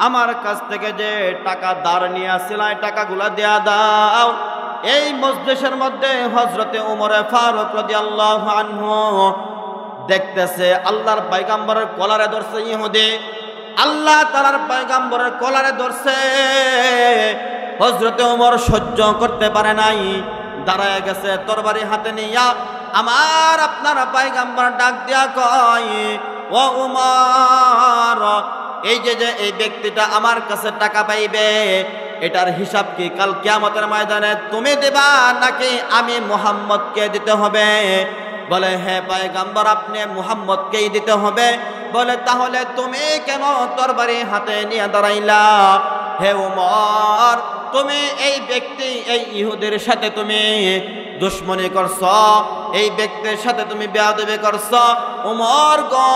আমার কাছ থেকে যে টাকা ধার নিয়ে আসছিলাম টাকাগুলা দেয়া দাও। এই মজলিসের মধ্যে হযরতে ওমর ফারুক রাদিয়াল্লাহু আনহু দেখতেছে আল্লাহর পয়গম্বরের কলারে ধরছে ইহুদি, আল্লাহ তাআলার পয়গম্বরের কলারে ধরছে। হযরতে ওমর সহ্য করতে পারে নাই, দাঁড়ায় গেছে তরবারি হাতে নিয়া। আমার আপনার পয়গম্বর ডাক দিয়া কয়, ও ওমর, এই যে এই ব্যক্তিটা আমার কাছে টাকা পাইবে, এটার হিসাব কি কাল কিয়ামতের ময়দানে তুমি দিবা নাকি আমি মুহাম্মদকে দিতে হবে? বলে, হ্যাঁ পয়গম্বর, আপনি মুহাম্মদকেই দিতে হবে। বলে, তাহলে তুমি কেন তরবারি হাতে নিয়ে দাঁড়াইলা? হে ওমর, তুমি এই ব্যক্তি, এই ইহুদের সাথে তুমি দুশ্মনী করছ, এই ব্যক্তির সাথে তুমি বেয়াদবি করছ। ওমর গো,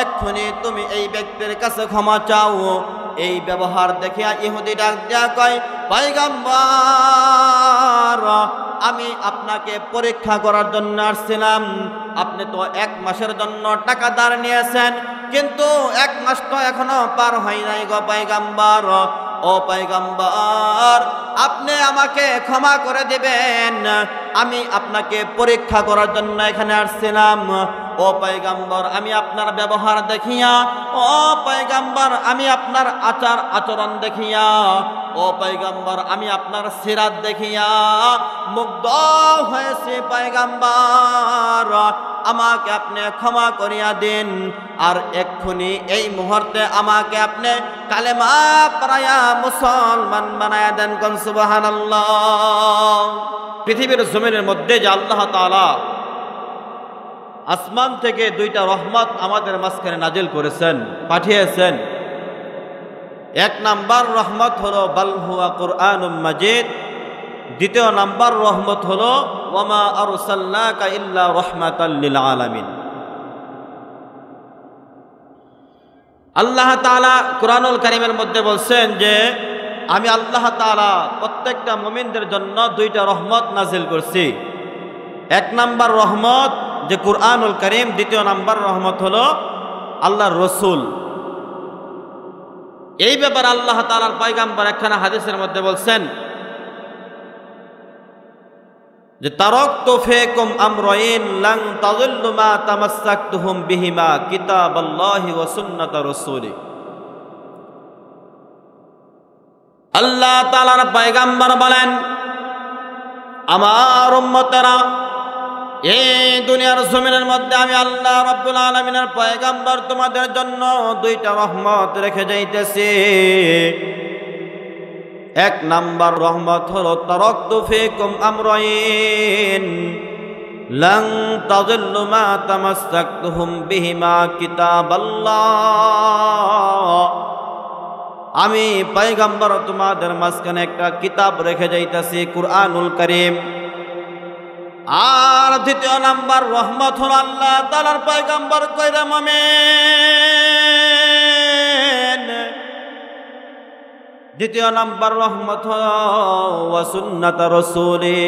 এক্ষুনি তুমি এই ব্যক্তির কাছে ক্ষমা চাও। এই ব্যবহার দেখিয়া ইহুদি ডাক দিয়া কয়, পয়গম্বর, আমি আপনাকে পরীক্ষা করার জন্য আসছিলাম। আপনি তো 1 মাসের জন্য টাকা ধার নিয়েছেন, কিন্তু 1 মাস তো এখনো পার হয় নাই গো পয়গম্বর। ও পয়গম্বর, আপনি আমাকে ক্ষমা করে দিবেন, আমি আপনাকে পরীক্ষা করার জন্য এখানে আসছিলাম। ও পয়গম্বর, আমি আপনার ব্যবহার দেখিয়া, ও পয়গম্বর, আমি আপনার আচার আচরণ দেখিয়া, ও পয়গম্বর, আমি আপনার সিরাত দেখিয়া মুগ্ধ হয়েছি। পয়গম্বর, আমাকে আপনি ক্ষমা করিয়া দিন, আর এক্ষুনি এই মুহূর্তে আমাকে আপনি কালেমা পড়ায়া মুসলমান বানায়া দেন। কোন সুবহানাল্লাহ। পৃথিবীর জমিনের মধ্যে যে আল্লাহ তাআলা আসমান থেকে 2টা রহমত আমাদের মাঝখানে নাজিল করেছেন, পাঠিয়েছেন। 1 নাম্বার রহমত হলো বাল হুয়া কুরআনুম মাজিদ। 2য় নাম্বার রহমত হলো ওয়ামা আরসালনাকা ইল্লা রাহমাতাল লিল আলামিন। আল্লাহ তাআলা কুরআনুল কারীমের মধ্যে বলছেন যে আমি আল্লাহ তাআলা প্রত্যেকটা মুমিনদের জন্য 2টা রহমত নাজিল করছি। 1 নাম্বার রহমত যে কুরআনুল কারীম, 2য় নাম্বার রহমত হলো আল্লাহর রসুল। এই ব্যাপারে আল্লাহ তাআলার পয়গম্বর একখানা হাদিসের মধ্যে বলছেন যে তারাকতু ফীকুম আমরাইন লান তাযিল্লু মা তামাসসাকতুহুম বিহিমা কিতাবাল্লাহি ওয়া সুন্নাতা রাসূলি। আল্লাহ তাআলার পয়গম্বর বলেন, আমার উম্মতেরা, এই দুনিয়ার জমিনের মধ্যে আমি আল্লাহ রাব্বুল আলামিনের পয়গম্বর তোমাদের জন্য 2টা রহমত রেখে যাইতেছি। 1 নাম্বার রহমত হলো তারাকতু ফীকুম আমরাইন লান তাযিল্লু মা তামাসসাকতুহুম বিহিমা কিতাবাল্লাহ। আমি পয়গম্বর তোমাদের মাঝখানে একটা কিতাব রেখে যাইতেছি, কুরআনুল কারীম। আর 2য় নাম্বার রহমত হলো আল্লাহ তাআলার পয়গম্বর কইরা মুমিন। 2য় নাম্বার রহমত হলো ওয়া সুন্নাতা রাসূলি,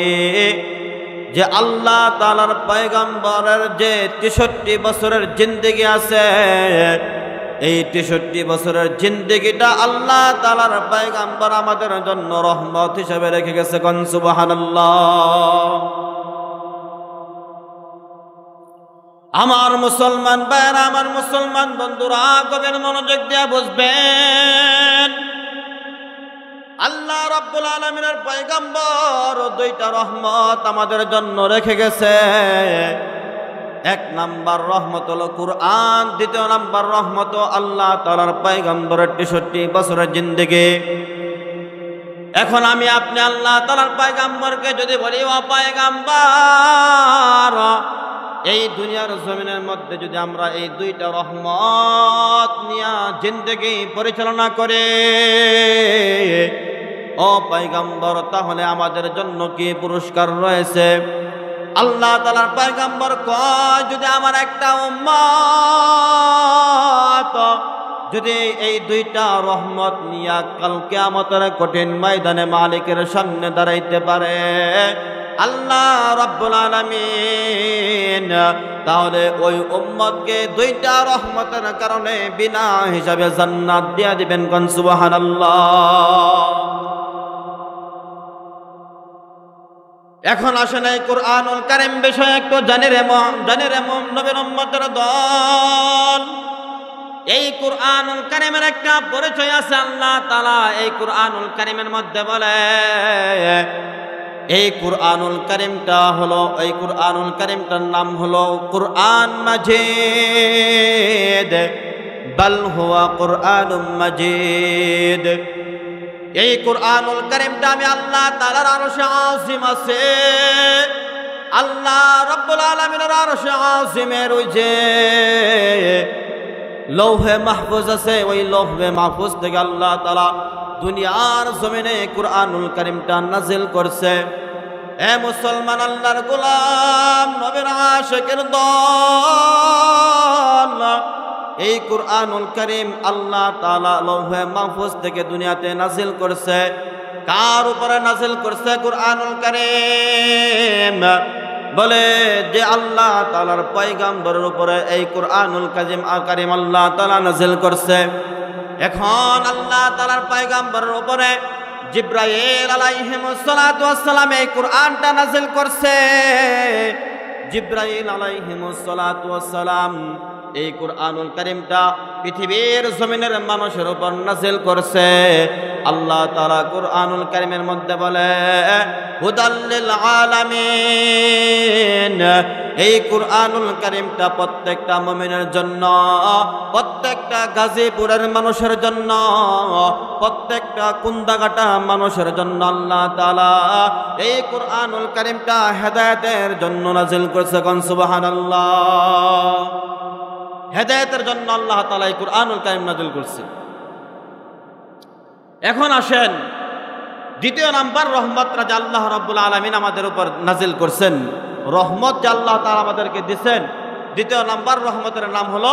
যে আল্লাহ তাআলার পয়গম্বরের যে 63 বছরের জিন্দেগি আছে, এই 63 বছরের জিন্দেগিটা আল্লাহ তাআলার পয়গম্বর আমাদের জন্য রহমত হিসেবে রেখে গেছে। কোন সুবহানাল্লাহ। আমার মুসলমান ভাইরা, আমার মুসলমান বন্ধুরা, গভীর মনোযোগ দিয়ে বুঝবেন, আল্লাহ রাব্বুল আলামিনের পয়গম্বর 2টা রহমত আমাদের জন্য রেখে গেছে। 1 নাম্বার রহমত হলো কুরআন, 2য় নাম্বার রহমত আল্লাহ তাআলার পয়গম্বরের 63 বছরের জিন্দেগি। এখন আমি আপনি আল্লাহ তাআলার পয়গম্বরকে যদি বলি, ও পয়গম্বর, এই দুনিয়ার জমিনের মধ্যে যদি আমরা এই 2টা রহমত নিয়ে জিন্দেগি পরিচালনা করে, ও পয়গম্বর, তাহলে আমাদের জন্য কি পুরস্কার রয়েছে? আল্লাহ তাআলার পয়গম্বর কয়, যদি আমার একটা উম্মত যদি এই 2টা রহমত নিয়ে কাল কিয়ামতের কঠিন ময়দানে মালিকের সামনে দাঁড়াইতে পারে, আল্লাহ রাব্বুল আলামিন তাহলে ওই উম্মতকে দুইটা রহমতের কারণে বিনা হিসাবে জান্নাত দিয়া দিবেন। কোন সুবহানাল্লাহ। এখন আসেন এই কুরআনুল কারীম বিষয়ে একটু জানি রে নবীর উম্মতের দল। এই কুরআনুল কারীমের একটা পরিচয় আছে। আল্লাহ তাআলা এই কুরআনুল কারীমের মধ্যে বলে এই কুরআনুল কারীমটা হলো, এই কুরআনুল কারীমটার নাম হলো কুরআন মাজিদ, বাল হুয়া কুরআনুম মাজিদ। এই কুরআনুল কারীমটা আমি আল্লাহ তাআলার আরশে আযীম আছে, আল্লাহ রাব্বুল আলামিনের আরশে আযীমের ওই যে লৌহে মাহফুজ আছে, ওই লৌহে মাহফুজ থেকে আল্লাহ তাআলা দুনিয়ার জমিনে কুরআনুল কারীমটা নাজিল করছে। এ মুসলমান, আল্লাহর গোলাম, নবীর আশিকের দল, এই কুরআনুল কারীম আল্লাহ তাআলা লৌহে মাহফুজ থেকে দুনিয়াতে নাজিল করছে। কার উপরে নাজিল করছে কুরআনুল কারীম? বলে যে আল্লাহ তাআলার পয়গম্বরের উপরে এই কুরআনুল কারীম আল্লাহ তাআলা নাজিল করছে। এখন আল্লাহ তাআলার পয়গম্বরের উপরে জিবরাইল আলাইহিস সালাতু ওয়াস সালাম এই কুরআনটা নাজিল করছে। জিবরাইল আলাইহিস সালাতু ওয়াস সালাম এই কুরআনুল কারীমটা পৃথিবীর জমিনের মানুষের উপর নাজিল করছে। আল্লাহ তাআলা কুরআনুল কারীমের মধ্যে বলে হুদাল লিল আলামিন। এই কুরআনুল কারীমটা প্রত্যেকটা মুমিনের জন্য, প্রত্যেকটা গাজীপুরের মানুষের জন্য, প্রত্যেকটা কুন্দাঘাটা মানুষের জন্য আল্লাহ তাআলা এই কুরআনুল কারীমটা হেদায়েতের জন্য নাজিল করছে। কোন সুবহানাল্লাহ। হেদায়েতের জন্য আল্লাহ তাআলা এই কুরআনুল কারীম নাজিল করছে। এখন আসেন দ্বিতীয় নাম্বার রহমতটা যে আল্লাহ রাব্বুল আলামিন আমাদের উপর নাজিল করছেন, রহমত যে আল্লাহ তাআলা আমাদেরকে দিয়েছেন, দ্বিতীয় নাম্বার রহমতের নাম হলো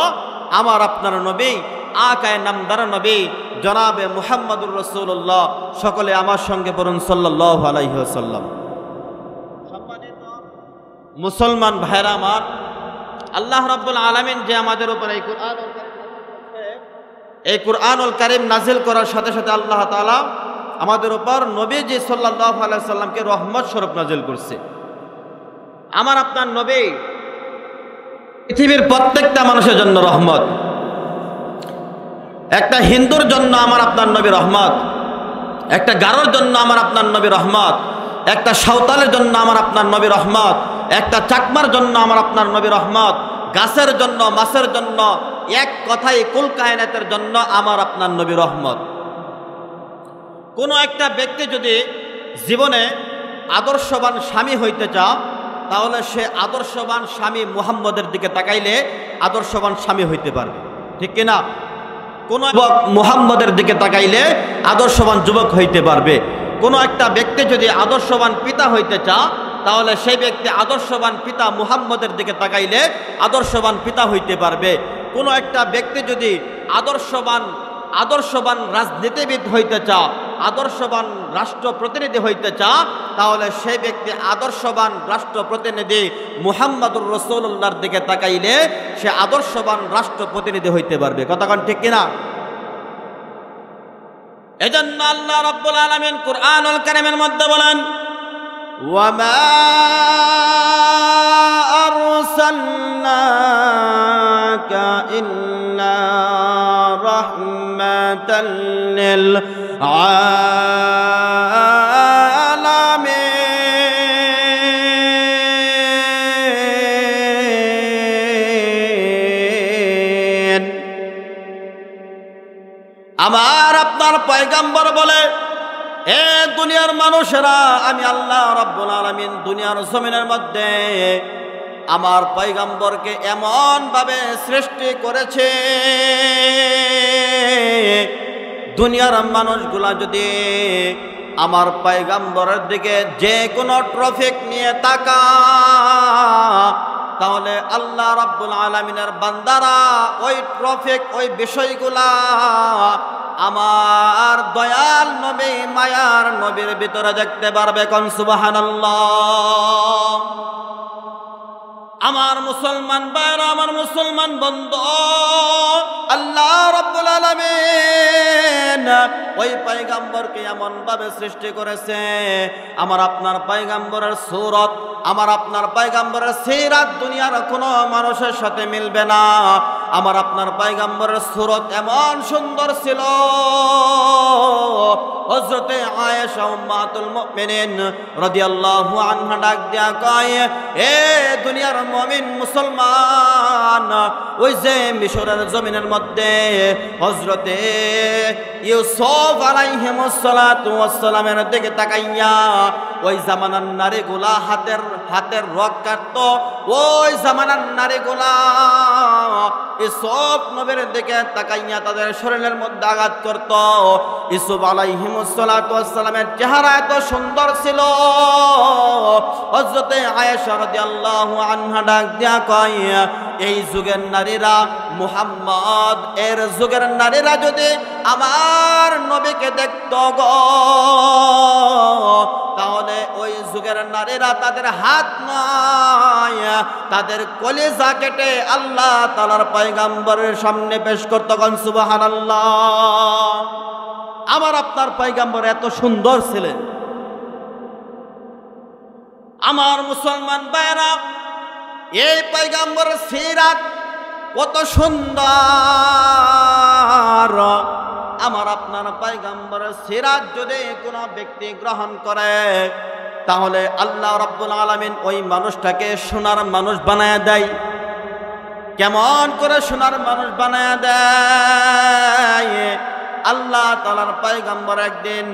আমার আপনার নবী, আকায়ে নামদার নবী জনাবে মুহাম্মদুর রাসূলুল্লাহ। সকলে আমার সঙ্গে পড়ুন সাল্লাল্লাহু আলাইহি ওয়াসাল্লাম। সম্মানিত মুসলমান ভাইরা আমার, আল্লাহ রাব্বুল আলামিন যে আমাদের উপর এই কুরআনুল কারীম নাজিল করার সাথে সাথে আল্লাহ তাআলা আমাদের উপর নবীজি সাল্লাল্লাহু আলাইহি সাল্লামকে রহমত স্বরূপ নাজিল করছে। আমার আপনার নবী পৃথিবীর প্রত্যেকটা মানুষের জন্য রহমত। একটা হিন্দুর জন্য আমার আপনার নবী রহমত, একটা গারোর জন্য আমার আপনার নবী রহমত, একটা সাঁওতালের জন্য আমার আপনার নবী রহমত, একটা চাকমার জন্য আমার আপনার নবী রহমত, গাছের জন্য, মাছের জন্য, এক কথাই কুল কায়নাতের জন্য আমার আপনার নবী রহমত। কোনো একটা ব্যক্তি যদি জীবনে আদর্শবান স্বামী হইতে চাও, তাহলে সে আদর্শবান স্বামী মুহাম্মদের দিকে তাকাইলে আদর্শবান স্বামী হইতে পারবে, ঠিক কিনা? কোনো যুবক মুহাম্মদের দিকে তাকাইলে আদর্শবান যুবক হইতে পারবে। কোনো একটা ব্যক্তি যদি আদর্শবান পিতা হইতে চাও, তাহলে সেই ব্যক্তি আদর্শবান পিতা মুহাম্মদের দিকে তাকাইলে আদর্শবান পিতা হইতে পারবে। কোনো একটা ব্যক্তি যদি আদর্শবান রাজনীতিবিদ হইতে চাও, আদর্শবান রাষ্ট্রপ্রতিনিধি হইতে চাও, তাহলে সেই ব্যক্তি আদর্শবান রাষ্ট্রপ্রতিনিধি মুহাম্মদুর রাসূলুল্লাহর দিকে তাকাইলে সে আদর্শবান রাষ্ট্রপ্রতিনিধি হইতে পারবে। কথা কোন ঠিক কিনা? এজন্য আল্লাহ রাব্বুল আলামিন কুরআনুল কারীমের মধ্যে বলেন ওয়ামা আরসালনাকা ইল্লা রাহমাতাল লিল আলামিন। আমার আপনার পয়গম্বর বলে, এ দুনিয়ার মানুষেরা, আমি আল্লাহ রাব্বুল আলামিন দুনিয়ার জমিনের মধ্যে আমার পয়গম্বরকে এমন ভাবে সৃষ্টি করেছে, দুনিয়ার মানুষগুলা যদি আমার পয়গম্বরের দিকে যে কোনো ট্রফিক নিয়ে তাকা, তাহলে আল্লাহ রাব্বুল আলামিনের বান্দারা ওই ট্রফিক, ওই বিষয়গুলা আমার দয়াল নবী মায়ার নবীর ভিতরে দেখতে পারবে। কোন সুবহানাল্লাহ। আমার মুসলমান ভাইরা, আমার মুসলমান বন্ধু, আল্লাহ রাব্বুল আলামিন ওই পয়গম্বরকে এমন ভাবে সৃষ্টি করেছে, আমার আপনার পয়গম্বরের সূরত, আমার আপনার পয়গম্বরের সিরাত দুনিয়ার কোনো মানুষের সাথে মিলবে না। আমার আপনার পয়গম্বরের সূরত এমন সুন্দর ছিল, হযরতে আয়েশা উম্মাতুল মুমিনিন রাদিয়াল্লাহু আনহা ডাক দিয়া কয়, এ দুনিয়ার মুমিন মুসলমান, ওই যে মিশরের জমিনের মধ্যে হযরতে ইউসুফ আলাইহিস সালাতু ওয়াস সালামের দিকে তাকাইয়া ওই জামানার নারীগুলা হাতের রগ কাটতো, ওই জামানার নারীগুলা ইউসুফ নবীর দিকে তাকাইয়া তাদের শরীরের মধ্যে আঘাত করত। ইউসুফ আলাইহিস সালাতু ওয়াস সালামের চেহারা এত সুন্দর ছিল, হযরতে আয়েশা রাদিয়াল্লাহু আনহা ডাক দিয়া কয়, এই যুগের নারীরা, মুহাম্মদ এর যুগের নারীরা যদি আমার নবীকে দেখত গো, তাহলে ওই যুগের নারীরা তাদের হাত নয়, তাদের কলিজা কেটে আল্লাহ তাআলার পয়গম্বরের সামনে পেশ করত। কোন সুবহানাল্লাহ। আমার আপনার পয়গম্বর এত সুন্দর ছিলেন। আমার মুসলমান ভাইরা, এই পয়গম্বরের সিরাত কত সুন্দর। আমার আপনার পয়গম্বরের সিরাত যদি কোনো ব্যক্তি গ্রহণ করে, তাহলে আল্লাহ রাব্বুল আলামিন ওই মানুষটাকে সোনার মানুষ বানায়া দেয়। কেমন করে সোনার মানুষ বানায়া দেয়? আল্লাহ তাআলার পয়গম্বর একদিন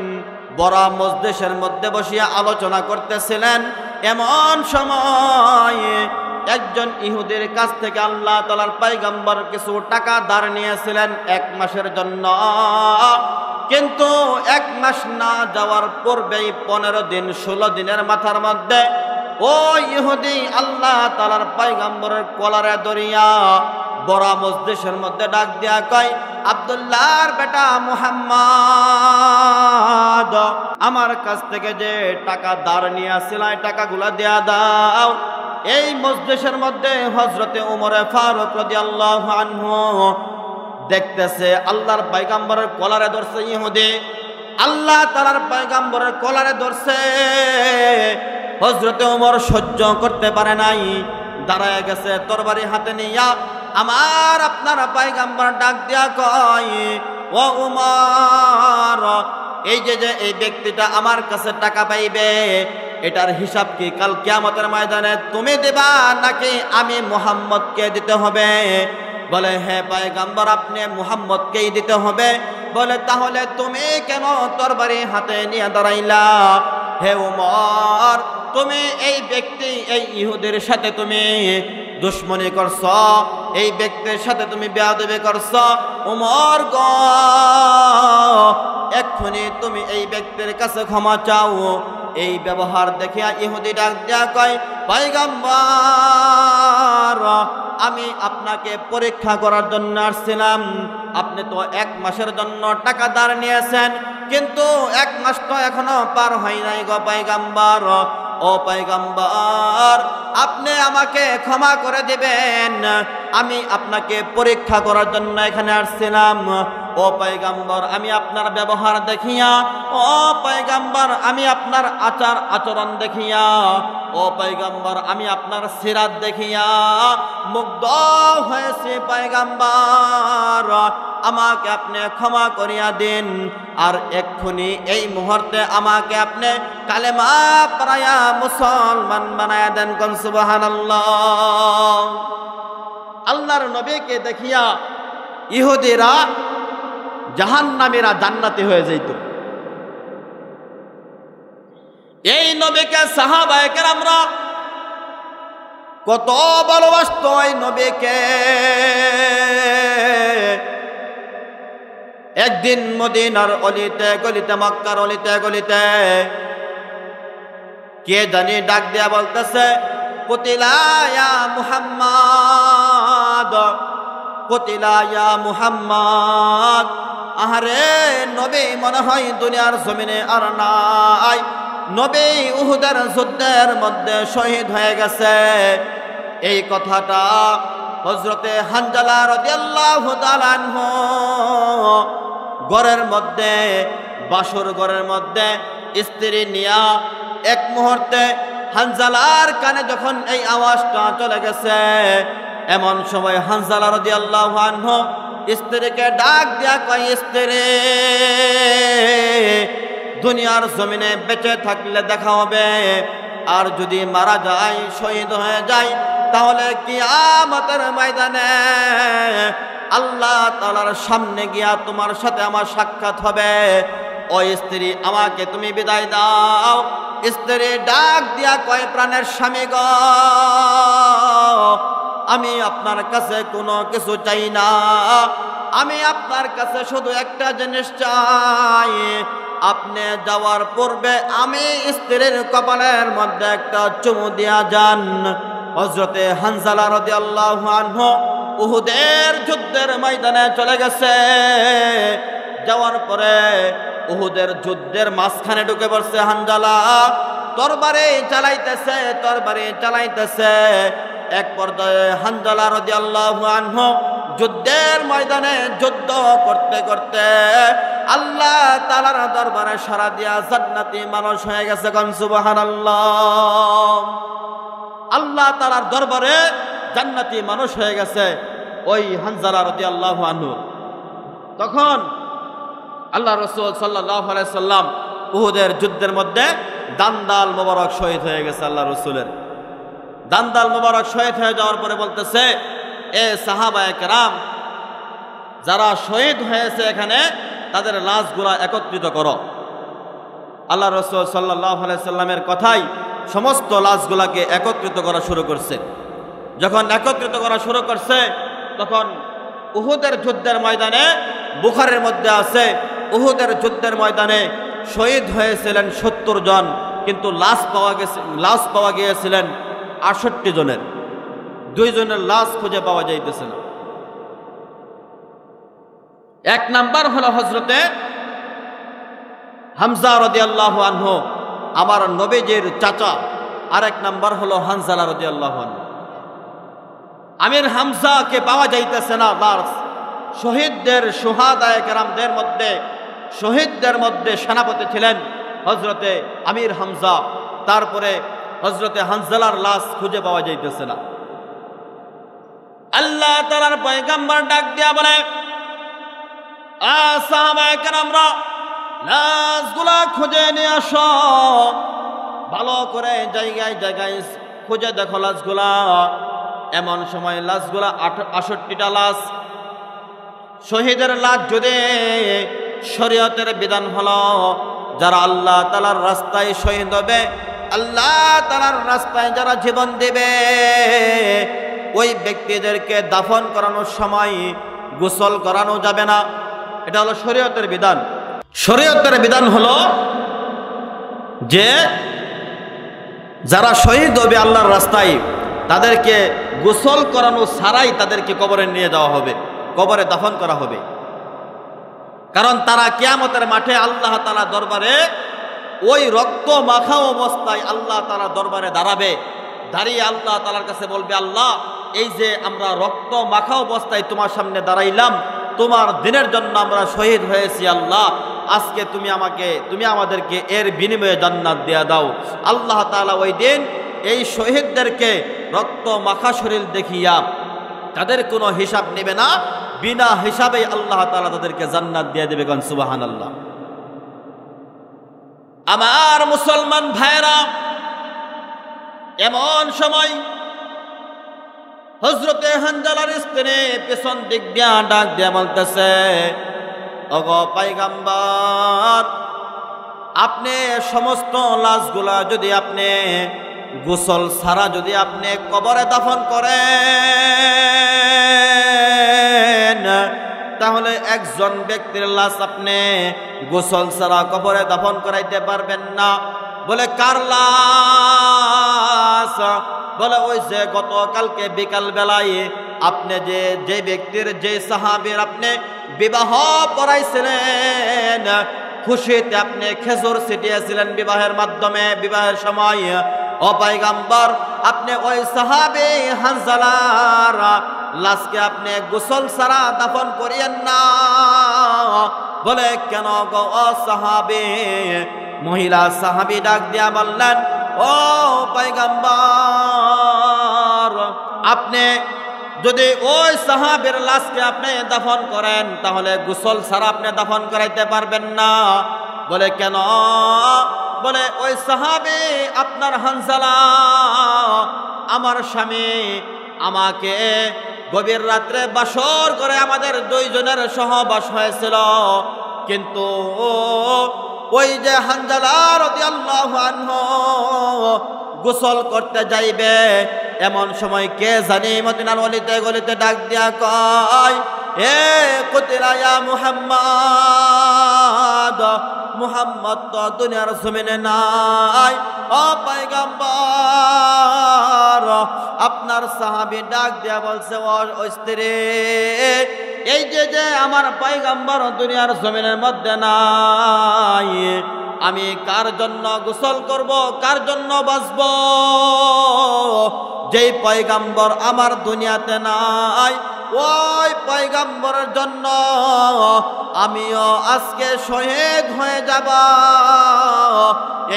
বড় মজলিসের মধ্যে বসিয়া আলোচনা করতেছিলেন, এমন সময় একজন ইহুদির কাছ থেকে আল্লাহ তাআলার পয়গম্বর কিছু টাকা ধার নিয়েছিলেন 1 মাসের জন্য। কিন্তু 1 মাস না যাওয়ার পূর্বেই 15 দিন 16 দিনের মাথার মধ্যে ওই ইহুদি আল্লাহ তাআলার পয়গম্বরের কলারে ধরিয়া বড় মজলিসের মধ্যে ডাক দিয়া কয়, আব্দুল্লাহর বেটা মুহাম্মদ, আমার কাছ থেকে যে টাকা ধার নিয়েছিল এই টাকাগুলা দেয়া দাও। এই মজলিসের মধ্যে হযরতে ওমর ফারুক রাদিয়াল্লাহু আনহু দেখতেছে আল্লাহর পয়গম্বরের কলারে ধরছে ইহুদি, আল্লাহ তাআলার পয়গম্বরের কলারে ধরছে। হযরতে ওমর সহ্য করতে পারে নাই, দাঁড়ায় গেছে তরবারি হাতে নিয়া। আমার আপনার পয়গম্বর ডাক দিয়া কয়, ও ওমর, এই যে এই ব্যক্তিটা আমার কাছে টাকা পাইবে, এটার হিসাব কি কাল কিয়ামতের ময়দানে তুমি দিবা নাকি আমি মুহাম্মদকে দিতে হবে? বলে, হ্যাঁ পয়গম্বর, আপনি মুহাম্মদকেই দিতে হবে। বলে, তাহলে তুমি কেন তরবারি হাতে নিয়ে দাঁড়াইলা? হে ওমর, তুমি এই ব্যক্তি, এই ইহুদির সাথে তুমি দুশ্মনী করছ, এই ব্যক্তির সাথে তুমি বেয়াদবি করছ। ওমর গো, এক্ষুনি তুমি এই ব্যক্তির কাছে ক্ষমা চাও। এই ব্যবহার দেখিয়া ইহুদি ডাক দিয়া কয়, পয়গম্বর, আমি আপনাকে পরীক্ষা করার জন্য আসছিলাম। আপনি তো 1 মাসের জন্য টাকা ধার নিয়েছেন, কিন্তু 1 মাস তো এখনো পার হয় নাই গো পয়গম্বর। ও পয়গম্বর, আপনি আমাকে ক্ষমা করে দিবেন, আমি আপনাকে পরীক্ষা করার জন্য এখানে আসছিলাম। ও পয়গম্বর, আমি আপনার ব্যবহার দেখিয়া, ও পয়গম্বর, আমি আপনার আচার আচরণ দেখিয়া, ও পয়গম্বর, আমি আপনার সিরাত দেখিয়া মুগ্ধ হয়েছি। পয়গম্বর, আমাকে আপনি ক্ষমা করিয়া দিন, আর এক্ষুনি এই মুহূর্তে আমাকে আপনি কালেমা পড়ায়া মুসলমান বানায়া দেন। কোন সুবহানাল্লাহ। আল্লাহর নবীকে দেখিয়া ইহুদিরা জাহান্নামীরা জান্নাতি হয়ে যাইত। এই নবীকে সাহাবায়ে কেরামরা কত ভালোবাসত। এই নবীকে একদিন মদিনার অলিতে গলিতে, মক্কার অলিতে গলিতে কে জানি ডাক দিয়া বলতেছে, কুতিলা ইয়া মুহাম্মদ, কুতিলা ইয়া মুহাম্মদ। আহারে নবী মনে হয় দুনিয়ার জমিনে আর নাই, নবী উহুদের যুদ্ধের মধ্যে শহীদ হয়ে গেছে। এই কথাটা হযরতে হানজালা রাদিয়াল্লাহু তাআলা আনহু ঘরের মধ্যে, বাসর ঘরের মধ্যে স্ত্রী নিয়া এক মুহূর্তে হানজালার কানে যখন এই আওয়াজটা চলে গেছে, এমন সময় হানজালা রাদিয়াল্লাহু আনহু স্ত্রীকে ডাক দিয়া কয়, স্ত্রী, দুনিয়ার জমিনে বেঁচে থাকলে দেখা হবে, আর যদি মারা যায়, শহীদ হয়ে যায়, তাহলে কিয়ামতের ময়দানে আল্লাহ তাআলার সামনে গিয়া তোমার সাথে আমার সাক্ষাৎ হবে। ও স্ত্রী, আমাকে তুমি বিদায় দাও। স্ত্রী ডাক দিয়া কয়, প্রাণের স্বামী গো, আমি আপনার কাছে কোনো কিছু চাই না, আমি আপনার কাছে শুধু একটা জিনিস চাই, আপনি যাওয়ার পূর্বে আমি স্ত্রীর কপালের মধ্যে একটা চুমু দিয়া যান। হযরতে হানজালা রাদিয়াল্লাহু আনহু উহুদের যুদ্ধের ময়দানে চলে গেছে। যাওয়ার পরে উহুদের যুদ্ধের মাঝখানে ঢুকে পড়ছে হানজালা, তরবারি চালাইতেছে। এক পর্যায়ে হানজালা রাদিয়াল্লাহু আনহু যুদ্ধের ময়দানে যুদ্ধ করতে করতে আল্লাহ তাআলার দরবারে সাড়া দিয়া জান্নাতি মানুষ হয়ে গেছে। কোন সুবহানাল্লাহ। আল্লাহ তাআলার দরবারে জান্নাতি মানুষ হয়ে গেছে ওই হানজালা রাদিয়াল্লাহু আনহু। তখন আল্লাহ রাসূল সাল্লাল্লাহু আলাইহি সাল্লাম উহুদের যুদ্ধের মধ্যে দান্দাল মোবারক শহীদ হয়ে গেছে। আল্লাহ রাসূলের দান্দাল মোবারক শহীদ হয়ে যাওয়ার পরে বলতেছে, এ সাহাবায়ে কেরাম, যারা শহীদ হয়েছে এখানে তাদের লাশগুলা একত্রিত করো। আল্লাহ রাসূল সাল্লাল্লাহু আলাইহি সাল্লামের কথাই সমস্ত লাশগুলাকে একত্রিত করা শুরু করছে। যখন একত্রিত করা শুরু করছে, তখন উহুদের যুদ্ধের ময়দানে, বুখারীর মধ্যে আছে, উহুদের যুদ্ধের ময়দানে শহীদ হয়েছিলেন 70 জন, কিন্তু লাশ পাওয়া গিয়েছিলেন 68 জনের। 2 জনের লাশ খুঁজে পাওয়া যাইতেছে না। এক নাম্বার হলো হযরতে হামজা রাদিয়াল্লাহু আনহু, আমার নবীজির চাচা। আরেক নাম্বার হলো হানজালা রাদিয়াল্লাহু আনহু। আমির হামজাকে পাওয়া যাইতেছে না। লাশ শুহাদায়ে কেরামদের মধ্যে, শহীদদের মধ্যে সেনাপতি ছিলেন হযরতে আমির হামজা। তারপরে হযরতে হানজালার লাশ খুঁজে পাওয়া যাইতেছে না। আল্লাহ তাআলার পয়গম্বর ডাক দিয়া বলে, সাহাবায়ে কেরামরা, লাশগুলা খুঁজে নিয়ে আসো, ভালো করে জায়গায় জায়গায় খুঁজে দেখো লাশগুলা। এমন সময় লাশগুলা 68টা লাশ। শহীদের লাশ যদি শরীয়তের বিধান হলো, যারা আল্লাহ তাআলার রাস্তায় শহীদ হবে, আল্লাহ তাআলার রাস্তায় যারা জীবন দেবে, ওই ব্যক্তিদেরকে দাফন করানোর সময় গোসল করানো যাবে না। এটা হলো শরীয়তের বিধান। শরীয়তের বিধান হলো যে যারা শহীদ হবে আল্লাহর রাস্তায়, তাদেরকে গোসল করানো ছাড়াই তাদেরকে কবরে নিয়ে যাওয়া হবে, কবরে দাফন করা হবে। কারণ তারা কিয়ামতের মাঠে আল্লাহ তাআলা দরবারে ওই রক্ত মাখা অবস্থায় আল্লাহ তাআলা দরবারে দাঁড়াবে। দাঁড়িয়ে আল্লাহ তাআলার কাছে বলবে, আল্লাহ, এই যে আমরা রক্ত মাখা অবস্থায় তোমার সামনে দাঁড়াইলাম, তোমার দিনের জন্য আমরা শহীদ হয়েছি, আল্লাহ আজকে তুমি আমাদেরকে এর বিনিময়ে জান্নাত দিয়ে দাও। আল্লাহ তাআলা ওই দিন এই শহীদদেরকে রক্ত মাখা শরীর দেখিয়া তাদের কোনো হিসাব নেবে না, বিনা হিসাবে আল্লাহ তাআলা তাদেরকে জান্নাত দিয়ে দেবে। কোন সুবহানাল্লাহ। আমার মুসলমান ভাইরা, এমন সময় হযরতে হানজালার স্ত্রী পেছন দিক দিয়া ডাক দিয়া বলতেছে, ওগো পয়গম্বর, আপনি সমস্ত লাশগুলা যদি আপনি গোসল ছাড়া যদি আপনি কবরে দাফন করেন, তাহলে একজন ব্যক্তির লাশ আপনি গোসল ছাড়া কবরে দাফন করাইতে পারবেন না। বলে কার লাশ? বলে ওই যে গতকালকে বিকাল বেলায় আপনি যে ব্যক্তির যে সাহাবীর আপনি বিবাহ পড়াইছিলেন, খুশিতে আপনি খেজুর ছিটিয়েছিলেন বিবাহের মাধ্যমে, বিবাহের সময়, ও পয়গম্বর আপনি ওই সাহাবী হানজালার লাশকে আপনি গোসল ছাড়া দাফন করিয়েন না। বলে কেন গো ও সাহাবী? মহিলা সাহাবী ডাক দিয়া বললেন, ও পয়গম্বর আপনি যদি ওই সাহাবীর লাশকে আপনি দাফন করেন তাহলে গোসল ছাড়া আপনি দাফন করাইতে পারবেন না। বলে কেন? বলে ওই সাহাবী আপনার হানজালা আমার স্বামী, আমাকে গভীর রাত্রে বাসর করে আমাদের দুইজনের সহবাস হয়েছিল, কিন্তু ওই যে হানজালা রাদিয়াল্লাহু আনহু গোসল করতে যাইবে এমন সময় কে জানি মদিনার অলিতে গলিতে ডাক দিয়া কয়, এ কুতিলা ইয়া মুহাম্মদ, মুহাম্মদ তো দুনিয়ার জমিনে নাই। ও পয়গম্বর আপনার সাহাবী ডাক দিয়া বলছে, ও স্ত্রী এই যে আমার পয়গম্বর দুনিয়ার জমিনের মধ্যে নাই, আমি কার জন্য গোসল করব, কার জন্য বাঁচব? যেই পয়গম্বর আমার দুনিয়াতে নাই ওই পয়গম্বরের জন্য আমিও আজকে শহীদ হয়ে যাব।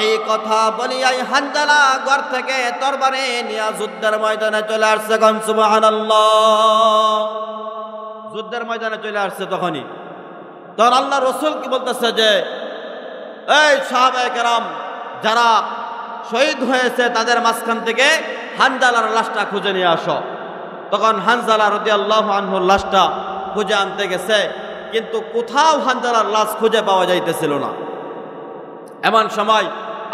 এই কথা বলিয়াই হানজালা ঘর থেকে তরবারি নিয়ে যুদ্ধের ময়দানে চলে আসছে। সুবহানাল্লাহ। যুদ্ধের ময়দানে চলে আসছে তখন আল্লাহ রসুল কি বলতেছে যে এই সাহাবায়ে কেরাম যারা শহীদ হয়েছে তাদের মাঝখান থেকে হানজালার লাশটা খুঁজে নিয়ে আসো। তখন হানজালা রাদিয়াল্লাহু আনহুর লাশটা খুঁজে আনতে গেছে, কিন্তু কোথাও হানজালার লাশ খুঁজে পাওয়া যাইতেছিল না। এমন সময়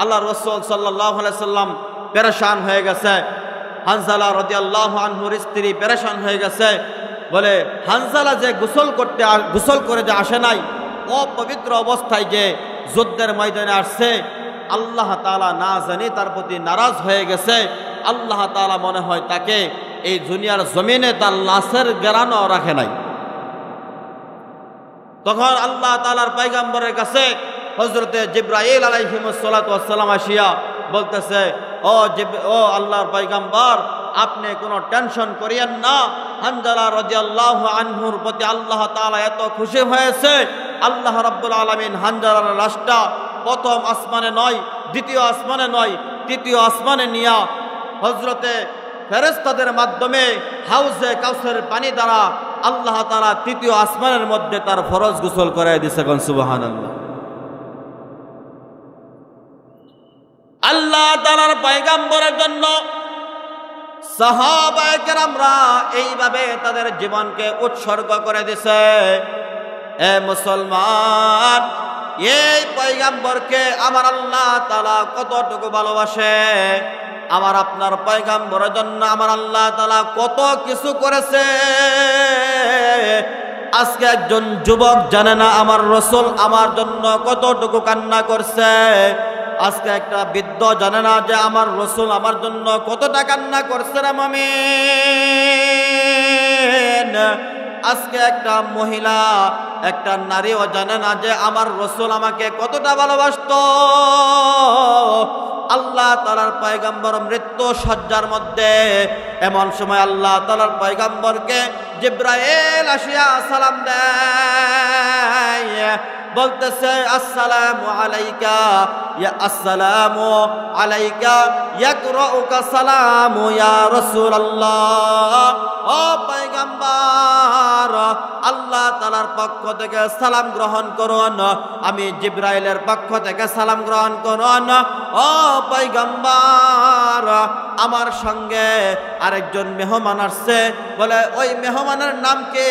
আল্লাহ রসুল সাল্লাল্লাহু আলাইহি সাল্লাম পেরেশান হয়ে গেছে, হানজালা রাদিয়াল্লাহু আনহুর স্ত্রী পেরেশান হয়ে গেছে। বলে হানজালা যে গোসল করে যে আসে নাই, অপবিত্র অবস্থায় যে যুদ্ধের ময়দানে আসছে, আল্লাহ তাআলা না জানি তার প্রতি নারাজ হয়ে গেছে। আল্লাহ তাআলা মনে হয় তাকে এই দুনিয়ার জমিনে তার লাশের গেরানো রাখে নাই। তখন আল্লাহ তাআলার পয়গম্বরের কাছে হযরতে জিবরাইল আলাইহিস সালাতু ওয়াস সালাম আসিয়া বলতেছে, ও আল্লাহর পয়গম্বর আপনি কোনো টেনশন করিয়েন না, হানজালা রাদিয়াল্লাহু আনহুর প্রতি আল্লাহ তাআলা এত খুশি হয়েছে, আল্লাহ রাব্বুল আলামিন হানজালার লাশটা প্রথম আসমানে নয়, দ্বিতীয় আসমানে নয়, তৃতীয় আসমানে নিয়া হযরতে ফেরেশতাদের মাধ্যমে হাউজে কাউসারের পানি দ্বারা আল্লাহ তাআলা তৃতীয় আসমানের মধ্যে তার ফরজ গোসল করায় দিয়েছে। সুবহানাল্লাহ। আল্লাহ তাআলার পয়গম্বরের জন্য সাহাবায়ে কেরামরা এইভাবে তাদের জীবনকে উৎসর্গ করে দিয়েছে। এ মুসলমান, এই পয়গম্বরকে আমার আল্লাহ তাআলা কতটুকু ভালোবাসে, আমার আপনার পয়গম্বরের জন্য আমার আল্লাহ তাআলা কত কিছু করেছে। আজকে একজন যুবক জানে না আমার রাসূল আমার জন্য কতটুকু কান্না করছে। আজকে একটা বৃদ্ধ জানে না যে আমার রাসূল আমার জন্য কতটা কান্না করছে রে মুমিন। আজকে একটা মহিলা, একটা নারীও জানে না যে আমার রাসূল আমাকে কতটা ভালোবাসতো। আল্লাহ তাআলার পয়গম্বর মৃত্যু সজ্জার মধ্যে, এমন সময় আল্লাহ তাআলার পয়গম্বরকে জিবরাইল আসিয়া সালাম দেয়, বলতেছে আসসালামু আলাইকা ইয়া আসসালামু আলাইকা ইয়াকরাউকা সালামু ইয়া রাসূলুল্লাহ। ও পয়গম্বর আল্লাহ তাআলার পক্ষ থেকে সালাম গ্রহণ করুন, আমি জিবরাইলের পক্ষ থেকে সালাম গ্রহণ করুন। ও পয়গম্বর আমার সঙ্গে আরেকজন মেহমান আসছে। বলে ওই মেহমানের নাম কি?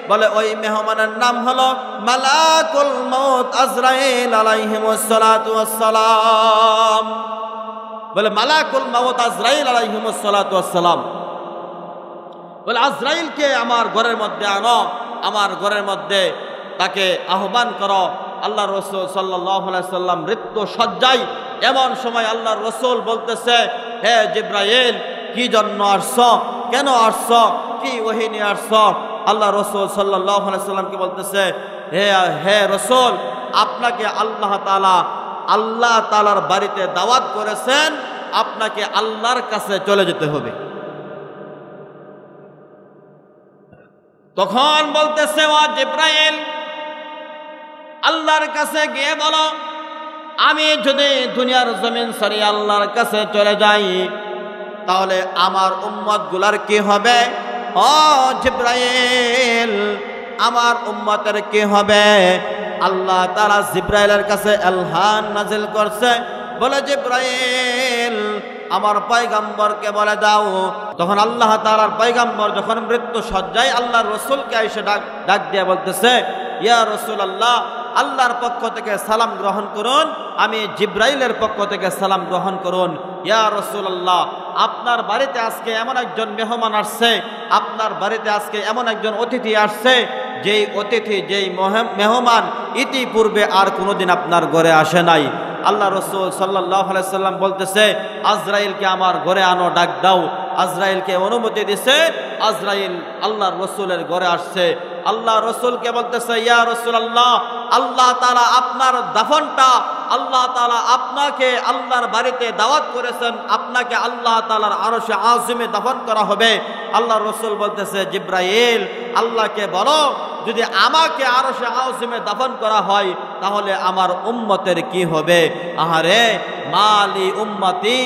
বলে ওই মেহমানের নাম হলো মালাকুল মউত আজরাইল আলাইহিস সালাতু ওয়াস সালাম। বলে মালাকুল মউত আজরাইল আলাইহিস সালাতু ওয়াস সালাম। বলে আজরাইলকে আমার ঘরের মধ্যে আনো, আমার ঘরের মধ্যে তাকে আহ্বান করো। আল্লাহ রাসূল সাল্লাল্লাহু আলাইহি সাল্লাম মৃত্যু সজ্জায়। এমন সময় আল্লাহ রাসূল বলতেছে, হে জিবরাইল কি জন্য আসছো, কেন আসছো? কি ওহী নিয়ে আসছ? আল্লাহ রসুল সাল্লাল্লাহু আলাইহি সাল্লামকে বলতেছে, হে রসুল, আপনাকে আল্লাহ তাআলার বাড়িতে দাওয়াত করেছেন, আপনাকে আল্লাহর কাছে চলে যেতে হবে। তখন বলতেছে, ও জিবরাইল, আল্লাহর কাছে গিয়ে বলো, আমি যদি দুনিয়ার জমিন ছাড়িয়ে আল্লাহর কাছে চলে যাই তাহলে আমার উম্মত গুলার কি হবে? ও জিবরাইল, আমার উম্মতের কি হবে? আল্লাহ তাআলা জিবরাইলের কাছে এলহান নাজিল করছে, বলে জিবরাইল, আমার পয়গম্বরকে বলে দাও। তখন আল্লাহ তাআলার পয়গম্বর যখন মৃত্যু সজ্জায় আল্লাহর রাসূলকে এসে ডাক দিয়ে বলতেছে, ইয়া রাসূলুল্লাহ, আল্লাহর পক্ষ থেকে সালাম গ্রহণ করুন, আমি জিবরাইলের পক্ষ থেকে সালাম গ্রহণ করুন। ইয়া রাসূলুল্লাহ, আপনার বাড়িতে আজকে এমন একজন মেহমান আসছে, আপনার বাড়িতে আজকে এমন একজন অতিথি আসছে, যেই অতিথি, যেই মেহমান ইতিপূর্বে আর কোনোদিন আপনার ঘরে আসে নাই। আল্লাহ রসুল সাল্লাল্লাহু আলাইহি সাল্লাম বলতেছে, আজরাইলকে আমার ঘরে আনো, ডাক দাও। আজরাইলকে অনুমতি দিছে, আজরাইল আল্লাহর রসুলের ঘরে আসছে। আল্লাহ রসুলকে বলতেছে, ইয়া রাসূলুল্লাহ, আল্লাহ তাআলা আপনার দাফনটা, আল্লাহ তাআলা আপনাকে আল্লাহর বাড়িতে দাওয়াত করেছেন, আপনাকে আল্লাহ তাআলার আরশে আযিমে দাফন করা হবে। আল্লাহ রসুল বলতেছে, জিবরাইল, আল্লাহকে বলো, যদি আমাকে আরশে আযিমে দাফন করা হয় তাহলে আমার উম্মতের কি হবে? আহারে মালি উম্মতি,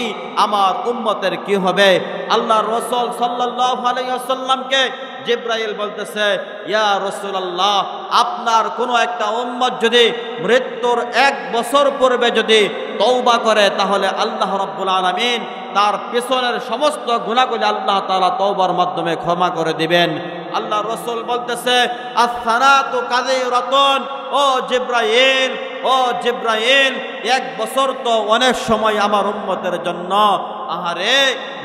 আমার উম্মতের কি হবে? আল্লাহ রাসূল সাল্লাল্লাহু আলাইহি ওয়াসাল্লামকে জিবরাইল বলতেছে, ইয়া রাসূলুল্লাহ, আপনার কোনো একটা উম্মত যদি মৃত্যুর 1 বছর পূর্বে যদি তওবা করে তাহলে আল্লাহ রাব্বুল আলামিন তার পেছনের সমস্ত গুনাহগুলি আল্লাহ তাআলা তওবার মাধ্যমে ক্ষমা করে দিবেন। আল্লাহ রসুল বলতেছে, আসসালাতু কাসীরাতুন, ও জিবরাইল, ও জিবরাইল, 1 বছর তো অনেক সময় আমার উম্মতের জন্য। আহারে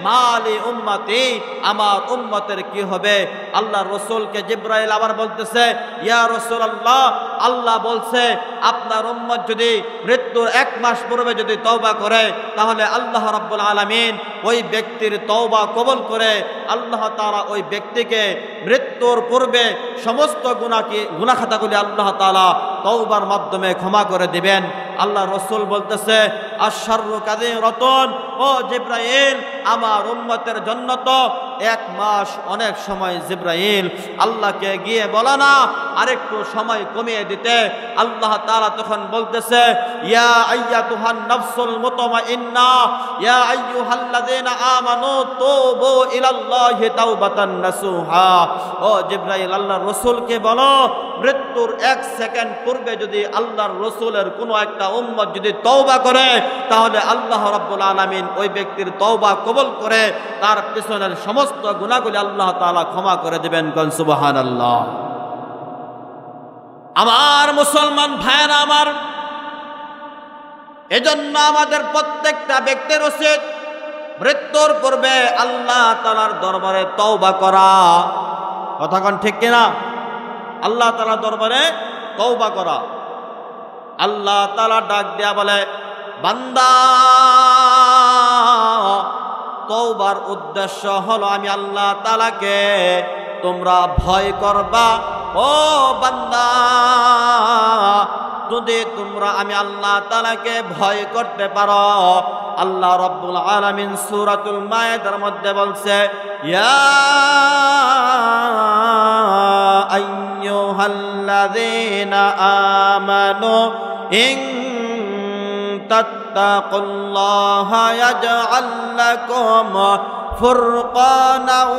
মালি উম্মতি, আমার উম্মতের কি হবে? আল্লাহ রসুলকে জিবরাইল আবার বলতেছে, ইয়া রাসূলুল্লাহ, আল্লাহ বলছে আপনার উম্মত যদি মৃত্যুর 1 মাস পূর্বে যদি তওবা করে তাহলে আল্লাহ রাব্বুল আলামিন ওই ব্যক্তির তওবা কবুল করে আল্লাহ তাআলা ওই ব্যক্তিকে মৃত্যুর পূর্বে সমস্ত গুনাহ খাতাগুলি আল্লাহ তাআলা তওবার মাধ্যমে ক্ষমা করে দিবেন। আল্লাহ রসুল বলতেছে, আশ-শাররু কাসীরাতুন, ও জিবরাইল, আমার উম্মতের জন্য তো 1 মাস অনেক সময়। জিবরাইল, আল্লাহকে গিয়ে বলো না আরেকটু সময় কমিয়ে দিতে। আল্লাহ তাআলা তখন বলতেছে, ইয়া আইয়াতুহান নাফসুল মুতমাইন্না, ইয়া আইয়ুহাল্লাযীনা আমানু তুবু ইলাল্লাহি তাওবাতান নাসুহা। ও জিবরাইল, আল্লাহর রাসূলকে বলো, মৃত্যুর 1 সেকেন্ড পূর্বে যদি আল্লাহর রাসূলের কোনো একটা উম্মত যদি তওবা করে তাহলে আল্লাহ রাব্বুল আলামিন ওই ব্যক্তির তওবা কবুল করে তার পিছনের সমস্ত গুনাহগুলি আল্লাহ তাআলা ক্ষমা করে দিবেন। কোন সুবহানাল্লাহ। আমার মুসলমান ভাইয়েরা আমার, এজন্য আমাদের প্রত্যেকটা ব্যক্তির উচিত মৃত্যুর পূর্বে আল্লাহ তাআলার দরবারে তওবা করা। কথা কোন ঠিক কিনা? আল্লাহ তাআলার দরবারে তওবা করা। আল্লাহ তাআলা ডাক দেয়া বলে, বান্দা, তওবার উদ্দেশ্য হলো আমি আল্লাহ তাআলাকে তোমরা ভয় করবা। ও বান্দা, যদি তোমরা আমি আল্লাহ তাআলাকে ভয় করতে পারো, আল্লাহ রাব্বুল আলামিন সূরাতুল মায়েদার মধ্যে বলছে, ইয়া আইয়ুহাল্লাযীনা আমানু ইন তাত্তাকুল্লাহা ইয়াজআল লাকুম ফুরকানাও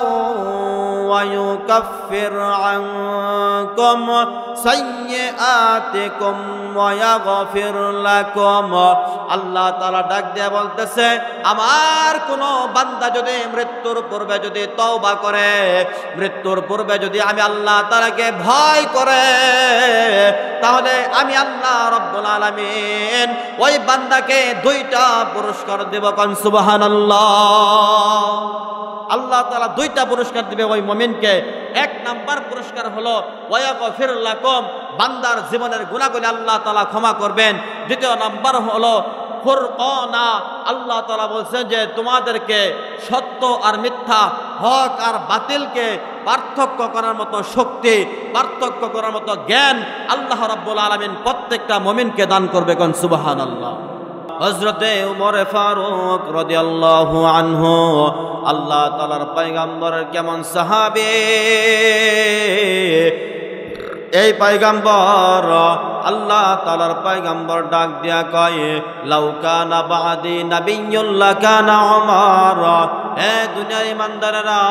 ওয়া ইউকাফির আনকুম সাইয়্যাতিকুম ওয়া ইয়াগফির লাকুম। আল্লাহ তাআলা ডাক দিয়ে বলতেছে, আমার কোন বান্দা যদি মৃত্যুর পূর্বে যদি তওবা করে, মৃত্যুর পূর্বে যদি আমি আল্লাহ তাআলাকে ভয় করে, তাহলে আমি আল্লাহ রাব্বুল আলামিন ওই বান্দাকে 2টা পুরস্কার দেব। কোন সুবহানাল্লাহ। আল্লাহ তাআলা 2টা পুরস্কার দিবে ওই মুমিনকে। 1 নাম্বার পুরস্কার হলো ওয়ায়াগফির লাকুম, বান্দার জীবনের গুনাহগুলি আল্লাহ তাআলা ক্ষমা করবেন। 2য় নাম্বার হলো ফুরকানা, আল্লাহ তাআলা বলছেন যে তোমাদেরকে সত্য আর মিথ্যা, হক আর বাতিলকে পার্থক্য করার মতো শক্তি, পার্থক্য করার মতো জ্ঞান আল্লাহ রাব্বুল আলামিন প্রত্যেকটা মুমিনকে দান করবে। কোন সুবহানাল্লাহ। হযরতে উমর ফারুক রাদিয়াল্লাহু আনহু আল্লাহ তাআলার পয়গম্বরের কেমন সাহাবী, এই পয়গম্বর আল্লাহ তাআলার পয়গম্বর ডাক দিয়া কয়, লাউ কানা বাদি নাবিয়্যুন লাকানা উমর। হে দুনিয়ার ইমানদারেরা,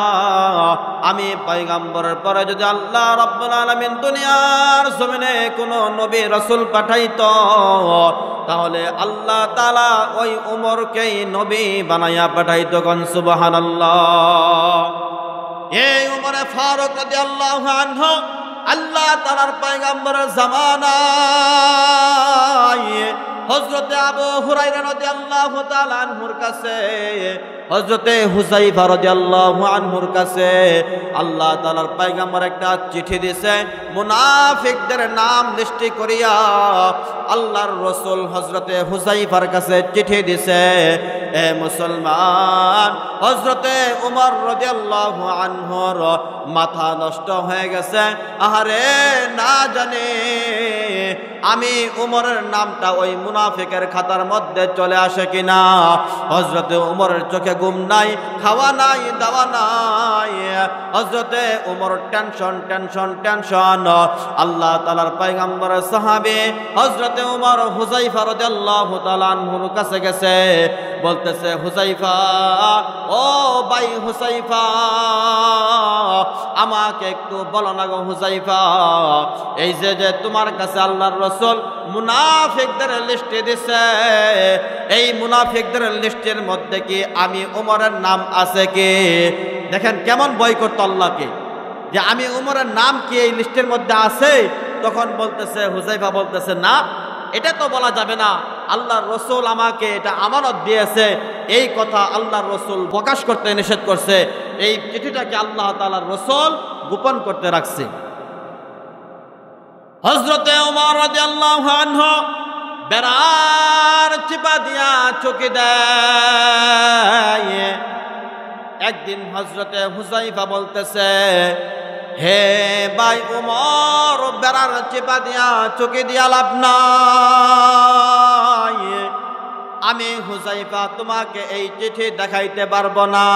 আমি পয়গম্বরের পরে যদি আল্লাহ রাব্বুল আলামিন দুনিয়ার জমিনে কোন নবী রাসূল পাঠাইতো, তাহলে আল্লাহ তাআলা ওই উমরকেই নবী বানায়া পাঠাইতো। কোন সুবহানাল্লাহ। এই উমর ফারুক রাদিয়াল্লাহু আনহু আল্লাহ তাআলার পয়গম্বরের জামানায় হযরতে আবু হুরায়রা রাদিয়াল্লাহু তাআলা আনহুর কাছে, হযরতে হুযায়ফা রাদিয়াল্লাহু আনহুর কাছে আল্লাহ তাআলার পয়গম্বর একটা চিঠি দিয়েছে, মুনাফিকদের নাম লিস্ট করিয়া আল্লাহর রাসূল হযরতে হুযায়ফার কাছে চিঠি দিয়েছে, এ মুসলমান, হযরতে উমর রাদিয়াল্লাহু আনহুর মাথা নষ্ট হয়ে গেছে। আহারে, না জানে আমি উমরের নামটা ওই মুনাফিকের খাতার মধ্যে চলে আসে কিনা। হযরতে উমরের চোখে ঘুম নাই, খাওয়া নাই, দাওয়া নাই। হযরতে উমর টেনশন টেনশন টেনশন। আল্লাহ তাআলার পয়গম্বরের সাহাবী হযরতে উমর হুযায়ফা রাদিয়াল্লাহু তাআলা আনহুর কাছে গেছে, বলতেছে, হুযায়ফা, ও ভাই হুযায়ফা, আমাকে একটু বলো না গো হুযায়ফা, এই যে তোমার কাছে আল্লাহর রাসূল মুনাফিকদের লিস্টে দিছে, এই মুনাফিকদের লিস্টের মধ্যে কি আমি উমরের নাম আছে কি? দেখেন কেমন ভয় করতো আল্লাহকে, যে আমি উমরের নাম কি এই লিস্টের মধ্যে আছে? তখন বলতেছে, হুযায়ফা বলতেছে, না, এটা তো বলা যাবে না, আল্লাহর রাসূল আমাকে এটা আমানত দিয়েছে, এই কথা আল্লাহর রাসূল প্রকাশ করতে নিষেধ করছে, এই চিঠিটাকে আল্লাহ তাআলার রাসূল গোপন করতে রাখছে। হযরতে ওমর রাদিয়াল্লাহু আনহু বেড়ার চিপা দিয়া চকি দেয়। একদিন হযরতে হুযায়ফা বলতেছে, হে ভাই ওমর, বেড়ার চিপা দিয়া চকি দিয়া লাভ নাই, আমি হুযায়ফা তোমাকে এই চিঠি দেখাইতে পারবো না।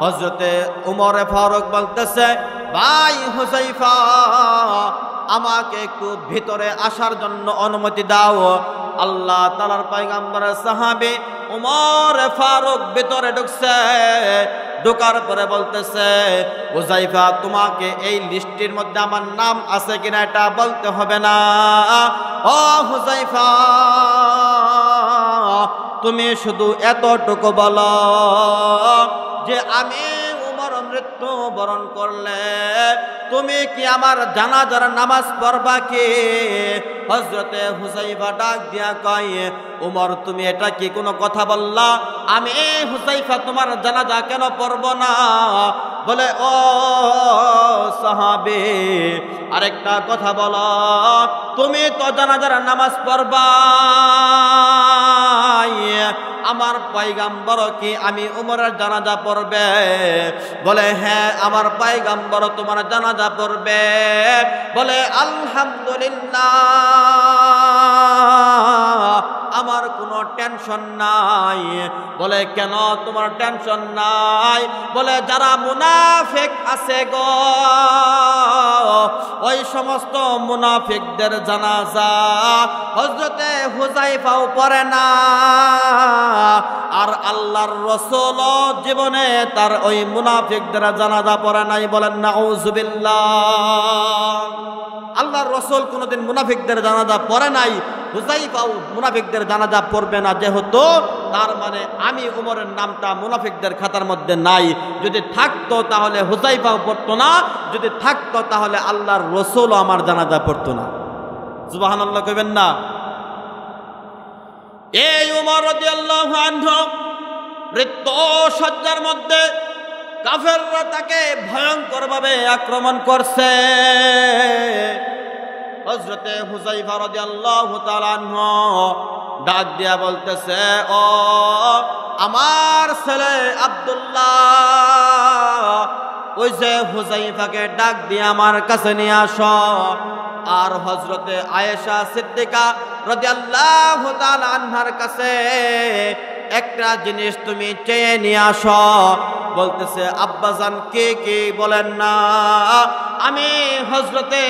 হযরতে উমর ফারুক বলতেছে, ভাই হুযায়ফা, আমাকে একটু ভিতরে আসার জন্য অনুমতি দাও। আল্লাহ তাআলার পয়গম্বরের সাহাবী উমর ফারুক ভিতরে ঢুকছে, ঢোকার পরে বলতেছে, হুযায়ফা, তোমাকে এই লিস্টের মধ্যে আমার নাম আছে কিনা এটা বলতে হবে না। ও হুযায়ফা, তুমি শুধু এতটুকু বলো যে আমি উমর মৃত্যু বরণ করলে তুমি কি আমার জানাজার নামাজ পড়বা কি? হযরতে হুযায়ফা ডাক দিয়া কয়, উমর, তুমি এটা কি কোনো কথা বললা? আমি হুযায়ফা তোমার জানাজা কেন পড়ব না? বলে, ও সাহাবী, আরেকটা কথা বলো, তুমি তো জানাজার নামাজ পড়বা, আমার পয়গম্বর কি আমি উমরের জানাজা পড়বে? বলে, হ্যাঁ, আমার পয়গম্বর তোমার জানাজা পড়বে। বলে, আলহামদুলিল্লাহ, আমার কোনো টেনশন নাই। বলে, কেন তোমার টেনশন নাই? বলে, যারা মুনাফিক আছে গো, ওই সমস্ত মুনাফিকদের জানাজা হযরতে হুযায়ফাও পড়ে না, আর আল্লাহর রাসূল জীবনে তার ওই মুনাফিকদের জানাজা পড়ে নাই। বলেন নাউযুবিল্লাহ। আল্লাহর রাসূল কোনোদিন মুনাফিকদের জানাজা পড়ে নাই, হুযায়ফাও মুনাফিকদের জানাজা পড়বে না, যেহেতু তার মানে আমি উমরের নামটা মুনাফিকদের খাতার মধ্যে নাই। যদি থাকতো তাহলে হুযায়ফাও পড়তো না, যদি থাকতো তাহলে আল্লাহর রাসূলও আমার জানাজা পড়তো না। সুবহানাল্লাহ কইবেন না? এই উমর রাদিয়াল্লাহু আনহু মৃত্যু শয্যার মধ্যে কাফেররা তাকে ভয়ঙ্করভাবে আক্রমণ করছে। হযরতে হুযায়ফা রাদিয়াল্লাহু তাআলা আনহু ডাক দিয়া বলতেছে, ও আমার ছেলে আব্দুল্লাহ, ওই যে হুযায়ফাকে ডাক দিয়ে আমার কাছে নিয়ে আসো। আর হযরতে আয়েশা সিদ্দিকা রাদিয়াল্লাহু তাআলা আনহার কাছে একটা জিনিস তুমি চেয়ে নিয়ে আসো। বলতেছে আব্বাজান কে কে বলেন না। আমি হযরতে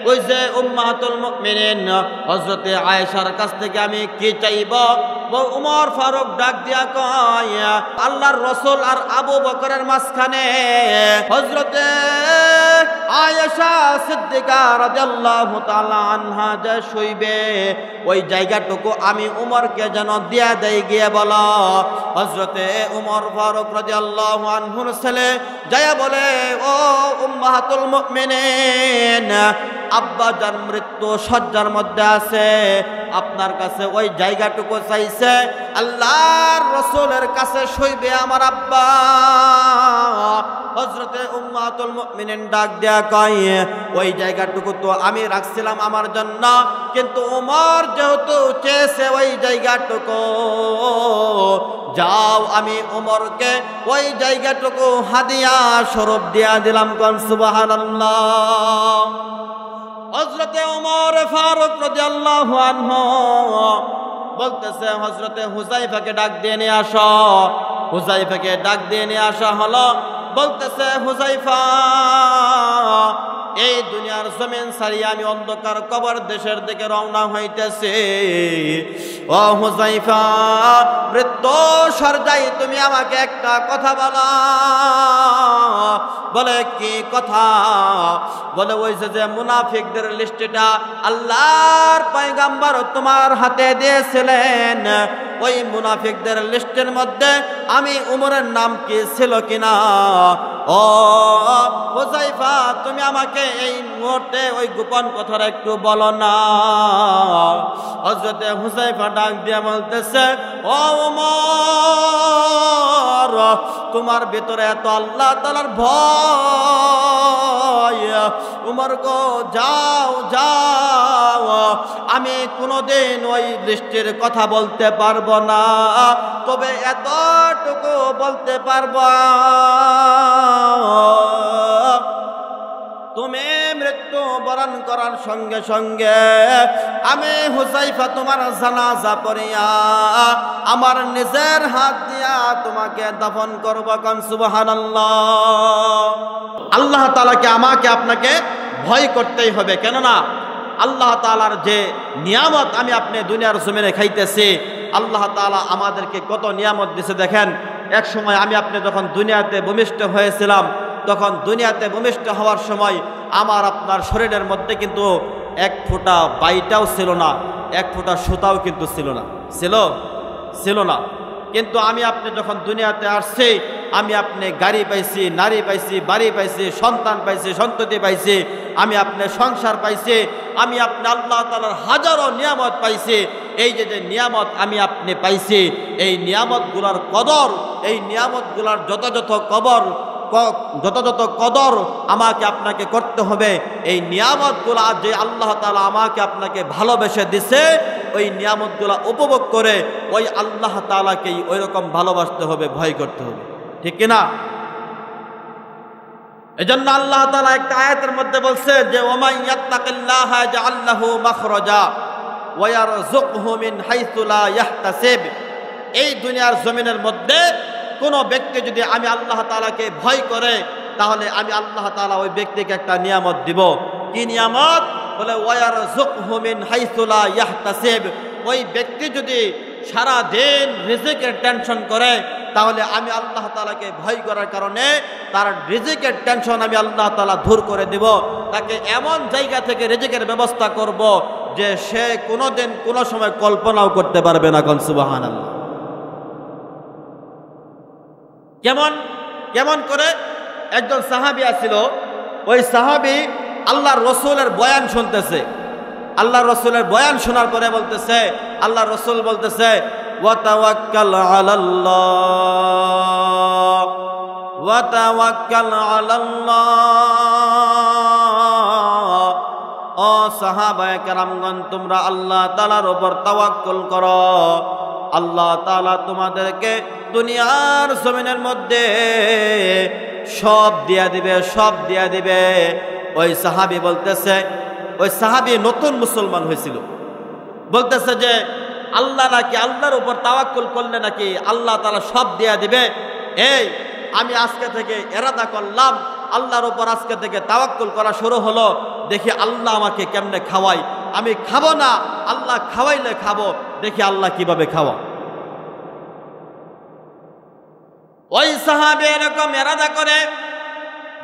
ওই যে উম্মাহাতুল মুমিনিন হযরতে আয়েশার কাছ থেকে আমি কি চাইব? উমর ফারুক ডাক দিয়া কয় আল্লাহর রাসূল আর আবু বকরের মাঝখানে হযরতে আয়েশা সিদ্দিকা রাদিয়াল্লাহু তাআলা আনহা যে শুইবে ওই জায়গাটুকু আমি উমরকে যেন দিয়া দেই গিয়ে বলো। হযরতে উমর ফারুক রাদিয়াল্লাহু আনহুর ছেলে যায় বলে ও উম্মাহাতুল মুমিনিন আব্বা যার মৃত্যু শয্যার মধ্যে আছে, আপনার কাছে ওই জায়গাটুকু চাইছে আল্লাহর রাসূলের কাছে শুইবে আমার আব্বা। হযরতে উম্মাতুল মুমিনিন ডাক দেয়া কয় ওই জায়গাটুকু তো আমি রাখছিলাম আমার জন্য, কিন্তু ওমর যেহেতু চেয়েছে ওই জায়গাটুকু, যাও আমি ওমরকে ওই জায়গাটুকু হাদিয়া স্বরূপ দিয়া দিলাম। কোন সুবহানাল্লাহ। হযরতে ওমর ফারুক রাদিয়াল্লাহু আনহু বলতেছে হযরতে হুযায়ফাকে ডাক দিয়ে নিয়ে আসো। হুযায়ফাকে ডাক দিয়ে নিয়ে আসা হলো। বলতেছে হুযায়ফা এই দুনিয়ার জমিন ছাড়িয়ে আমি অন্ধকার কবর দেশের দিকে রওনা হইতেছি। ও হুযায়ফা মৃত্যু সরজাই তুমি আমাকে একটা কথা বলো। বলে কি কথা? বলে ওই যে মুনাফিকদের লিস্টটা আল্লাহর পয়গম্বর তোমার হাতে দিয়েছিলেন, ওই মুনাফিকদের লিস্টের মধ্যে আমি উমরের নাম কি ছিল কিনা? ও হুযায়ফা তুমি আমাকে এই মুহূর্তে ওই গোপন কথাটা একটু বলো না। হযরতে হুযায়ফা ডাক দিয়ে বলতেছে ও ওমর তোমার ভিতরে এত আল্লাহ তাআলার ভয়, উমর গো যাও যাও, আমি কোনোদিন ওই লিস্টের কথা বলতে পারবো না, তবে এতটুকু বলতে পারবো তুমি মৃত্যু বরণ করার সঙ্গে সঙ্গে আমি হুযায়ফা তোমার জানাজা পড়িয়া আমার নিজের হাত দিয়া তোমাকে দাফন করব। কোন সুবহানাল্লাহ। আল্লাহ তাআলাকে আমাকে আপনাকে ভয় করতেই হবে, কেননা আল্লাহ তাআলার যে নিয়ামত আমি আপনি দুনিয়ার জমিনে খাইতেছি, আল্লাহ তাআলা আমাদেরকে কত নিয়ামত দিয়েছে দেখেন। এক সময় আমি আপনি যখন দুনিয়াতে ভূমিষ্ঠ হয়েছিলাম, তখন দুনিয়াতে ভূমিষ্ঠ হওয়ার সময় আমার আপনার শরীরের মধ্যে কিন্তু এক ফোঁটা বাইটাও ছিল না, এক ফোঁটা সুতাও কিন্তু ছিল না। কিন্তু আমি আপনি যখন দুনিয়াতে আসছি, আমি আপনি গাড়ি পাইছি, নারী পাইছি, বাড়ি পাইছি, সন্তান পাইছি, সন্ততি পাইছি, আমি আপনি সংসার পাইছি, আমি আপনি আল্লাহ তাআলার হাজারো নিয়ামত পাইছি। এই যে নিয়ামত আমি আপনি পাইছি, এই নিয়ামতগুলার কদর, এই নিয়ামতগুলার যথাযথ কদর আমাকে আপনাকে করতে হবে। এই নিয়ামতগুলা যে আল্লাহ তাআলা আমাকে আপনাকে ভালোবেসে দিছে, ওই নিয়ামতগুলা উপভোগ করে ওই আল্লাহ তাআলাকেই ওই রকম ভালোবাসতে হবে, ভয় করতে হবে, ঠিক কিনা? এজন্য আল্লাহ তাআলা একটা আয়াতের মধ্যে বলছে যে ওমান ইয়াত্তাকিল্লাহা ইয়াজআল লাহু মাখরাজা ওয়া ইয়ারযুকহু মিন হাইসু লা ইয়াহতাসিব। এই দুনিয়ার জমিনের মধ্যে কোন ব্যক্তি যদি আমি আল্লাহ তাআলাকে ভয় করে, তাহলে আমি আল্লাহ তাআলা ওই ব্যক্তিকে একটা নিয়ামত দিব। কি নিয়ামত? বলে ওয়ারযুকহু মিন হাইসু লা ইয়াহতাসিব। ওই ব্যক্তি যদি সারা দিন রিজিকের টেনশন করে, তাহলে আমি আল্লাহ তাআলাকে ভয় করার কারণে তার রিজিকের টেনশন আমি আল্লাহ তাআলা দূর করে দিব। তাকে এমন জায়গা থেকে রিজিকের ব্যবস্থা করব যে সে কোনোদিন কোনো সময় কল্পনাও করতে পারবে না। কোন সুবহানাল্লাহ। কেমন করে? একজন সাহাবী আছিল, ওই সাহাবী আল্লাহর রাসূলের বয়ান শুনতেছে। আল্লাহর রাসূলের বয়ান শোনার পরে বলতেছে, আল্লাহর রাসূল বলতেছে ওয়া তাওয়াক্কাল আলাল্লাহ, ওয়া তাওয়াক্কাল আলাল্লাহ। ও সাহাবায়ে কেরামগণ, তোমরা আল্লাহ তাআলার উপর তাওয়াক্কুল করো। আল্লাহ তাআলা তোমাদেরকে দুনিয়ার জমিনের মধ্যে সব দিয়া দিবে, সব দিয়া দিবে। ওই সাহাবী বলতেছে, ওই সাহাবী নতুন মুসলমান হয়েছিল, বলতেছে যে আল্লাহ নাকি, আল্লাহর উপর তাওয়াক্কুল করলে নাকি আল্লাহ তাআলা সব দিয়া দিবে। এই আমি আজকে থেকে ইরাদা করলাম, আল্লাহর উপর আজকে থেকে তাওয়াক্কুল করা শুরু হলো, দেখি আল্লাহ আমাকে কেমনে খাওয়াই। আমি খাবো না, আল্লাহ খাওয়াইলে খাবো, দেখি আল্লাহ কিভাবে খাওয়া। ওই সাহাবী এরকম ইরাদা করে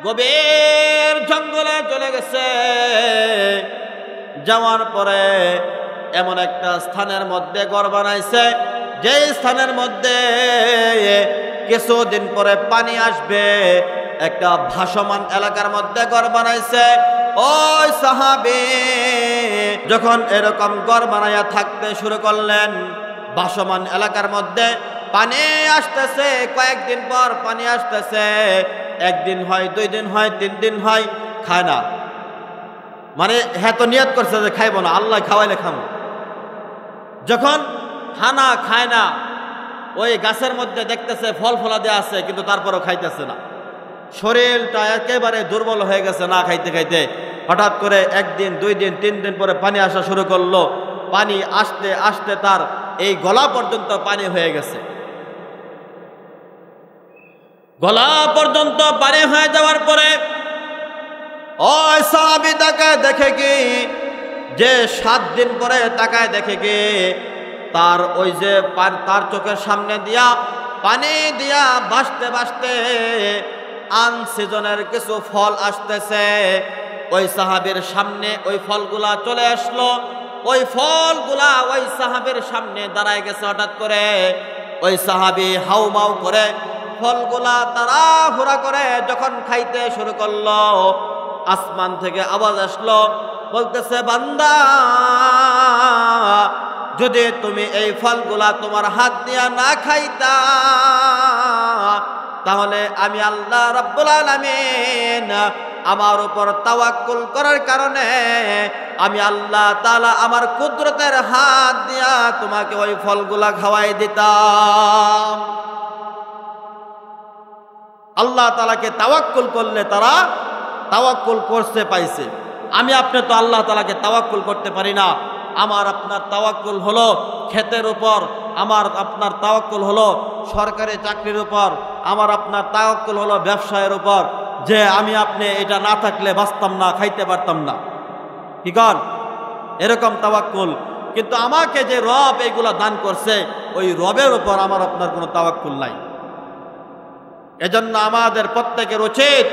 গভীর জঙ্গলে চলে গেছে। যাওয়ার পরে এমন একটা স্থানের মধ্যে ঘর বানাইছে, যে স্থানের মধ্যে কিছুদিন পরে পানি আসবে। একটা ভাসমান এলাকার মধ্যে ঘর বানাইছে। ওই সাহাবী যখন এরকম ঘর বানাইয়া থাকতে শুরু করলেন, ভাসমান এলাকার মধ্যে পানি আসতেছে, কয়েকদিন পর পানি আসতেছে। একদিন হয়, 2 দিন হয়, 3 দিন হয়, খায় না। মানে হ্যাঁ তো নিয়ত করছে যে খাইবো না, আল্লাহ খাওয়াইলে খাবো। যখন খানা খায় না, ওই গাছের মধ্যে দেখতেছে ফল ফলা দেওয়া আছে, কিন্তু তারপরও খাইতেছে না। শরীরটা একেবারে দুর্বল হয়ে গেছে না খাইতে খাইতে। হঠাৎ করে 1 দিন 2 দিন 3 দিন পরে পানি আসা শুরু করলো। পানি আসতে আসতে তার এই গলা পর্যন্ত পানি হয়ে গেছে। গলা পর্যন্ত পানি হয়ে যাওয়ার পরে ওই সাহাবী তাকায় দেখে কি, যে 7 দিন পরে তাকায় দেখে কি, তার ওই যে তার চোখের সামনে দিয়া পানি দিয়া ভাসতে ভাসতে আনসিজনের কিছু ফল আসতেছে। ওই সাহাবীর সামনে ওই ফলগুলা চলে আসলো। ওই ফলগুলা ওই সাহাবীর সামনে দাঁড়ায় গেছে। হঠাৎ করে ওই সাহাবী হাউমাউ করে ফলগুলা তাড়াহুড়া করে যখন খাইতে শুরু করলো, আসমান থেকে আওয়াজ আসলো, বলতেছে বান্দা, যদি তুমি এই ফলগুলা তোমার হাত দিয়া না খাইতা, তাহলে আমি আল্লাহ রাব্বুল আলামিন আমার উপর তাওয়াক্কুল করার কারণে আমি আল্লাহ তাআলা আমার কুদরতের হাত দিয়া তোমাকে ওই ফলগুলা খাওয়াই দিতাম। আল্লাহ তাআলাকে তাওয়াক্কুল করলে তারা তাওয়াক্কুল করতে পাইছে। আমি আপনি তো আল্লাহ তাআলাকে তাওয়াক্কুল করতে পারি না। আমার আপনার তাওয়াক্কুল হলো ক্ষেতের উপর, আমার আপনার তাওয়াক্কুল হলো সরকারি চাকরির উপর, আমার আপনার তাওয়াক্কুল হলো ব্যবসায়ের উপর, যে আমি আপনি এটা না থাকলে বাঁচতাম না, খাইতে পারতাম না। কি কন? এরকম তাওয়াক্কুল। কিন্তু আমাকে যে রব এগুলা দান করছে, ওই রবের উপর আমার আপনার কোনো তাওয়াক্কুল নাই। এজন্য আমাদের প্রত্যেকের উচিত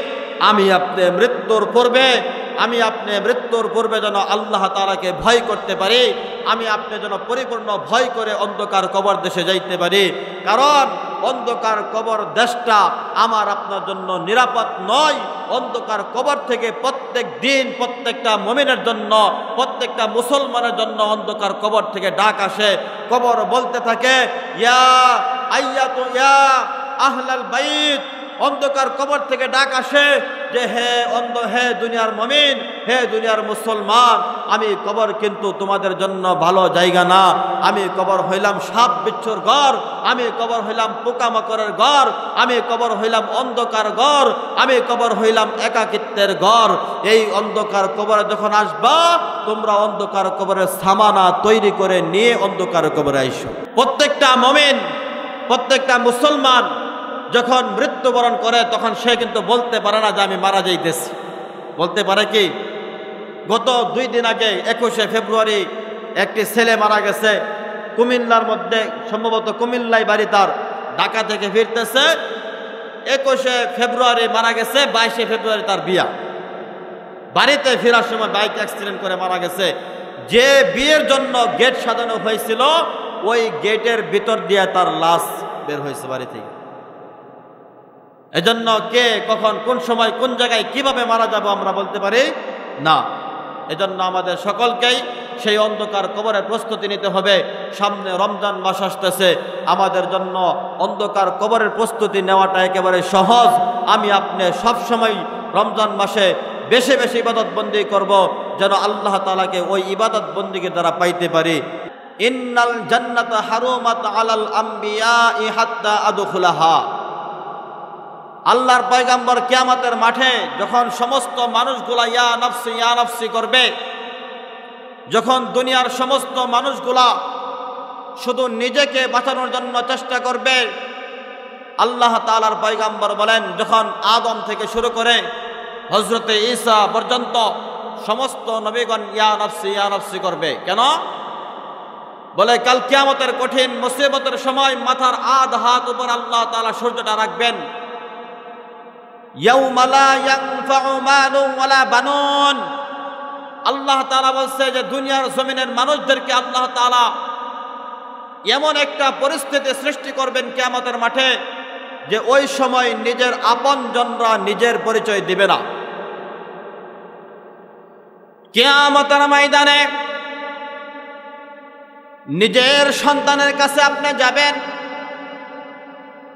আমি আপনি মৃত্যুর পূর্বে যেন আল্লাহ তাআলাকে ভয় করতে পারি। আমি আপনি যেন পরিপূর্ণ ভয় করে অন্ধকার কবর দেশে যাইতে পারি। কারণ অন্ধকার কবর দেশটা আমার আপনার জন্য নিরাপদ নয়। অন্ধকার কবর থেকে প্রত্যেক দিন প্রত্যেকটা মুমিনের জন্য, প্রত্যেকটা মুসলমানের জন্য অন্ধকার কবর থেকে ডাক আসে। কবর বলতে থাকে, ইয়া আইয়াতু ইয়া আহলাল বাইত। অন্ধকার কবর থেকে ডাক আসে যে হে দুনিয়ার মুমিন, হে দুনিয়ার মুসলমান, আমি কবর কিন্তু তোমাদের জন্য ভালো জায়গা না। আমি কবর হইলাম সাপ বিচ্ছুর ঘর, আমি কবর হইলাম পোকামাকড়ের ঘর, আমি কবর হইলাম অন্ধকার ঘর, আমি কবর হইলাম একাকিত্বের ঘর। এই অন্ধকার কবরে যখন আসবা, তোমরা অন্ধকার কবরের সামানা তৈরি করে নিয়ে অন্ধকার কবরে আইসো। প্রত্যেকটা মুমিন, প্রত্যেকটা মুসলমান যখন মৃত্যুবরণ করে, তখন সে কিন্তু বলতে পারে না যে আমি মারা যাইতেছি। বলতে পারে কি? গত 2 দিন আগে 21শে ফেব্রুয়ারি একটি ছেলে মারা গেছে কুমিল্লার মধ্যে, সম্ভবত কুমিল্লায় বাড়ি তার। ঢাকা থেকে ফিরতেছে, 21শে ফেব্রুয়ারি মারা গেছে, 22শে ফেব্রুয়ারি তার বিয়া। বাড়িতে ফেরার সময় বাইক অ্যাক্সিডেন্ট করে মারা গেছে। যে বিয়ের জন্য গেট সাজানো হয়েছিল, ওই গেটের ভিতর দিয়ে তার লাশ বের হয়েছে বাড়ি থেকে। এজন্য কে কখন কোন সময় কোন জায়গায় কিভাবে মারা যাব আমরা বলতে পারি না। এজন্য আমাদের সকলকেই সেই অন্ধকার কবরের প্রস্তুতি নিতে হবে। সামনে রমজান মাস আসতেছে, আমাদের জন্য অন্ধকার কবরের প্রস্তুতি নেওয়াটা একেবারে সহজ। আমি আপনি সবসময় রমজান মাসে বেশি বেশি ইবাদত বন্দি করব, যেন আল্লাহ তাআলাকে ওই ইবাদত বন্দিকে দ্বারা পাইতে পারি। ইন্নাল জান্নাতা হারুমাত আলাল আম্বিয়াই হাত্তা আদখুলাহা। আল্লাহর পয়গম্বর কিয়ামতের মাঠে যখন সমস্ত মানুষগুলা ইয়া নাফসি করবে, যখন দুনিয়ার সমস্ত মানুষগুলা শুধু নিজেকে বাঁচানোর জন্য চেষ্টা করবে, আল্লাহ তাআলার পয়গম্বর বলেন যখন আদম থেকে শুরু করে হযরতে ঈসা পর্যন্ত সমস্ত নবীগণ ইয়া নাফসি করবে। কেন? বলে কাল কিয়ামতের কঠিন মুসিবতের সময় মাথার আধ হাত উপর আল্লাহ তাআলা সূর্যটা রাখবেন। ইয়াউমা লা ইয়ানফাউ মালুন ওয়ালা বানুন, আল্লাহ তাআলা বলছে যে দুনিয়ার জমিনের মানুষদেরকে আল্লাহ তাআলা এমন একটা পরিস্থিতি সৃষ্টি করবেন কিয়ামতের মাঠে যে ওই সময় নিজের আপনজনরা নিজের পরিচয় দিবে না। কিয়ামতের ময়দানে নিজের সন্তানের কাছে আপনি যাবেন,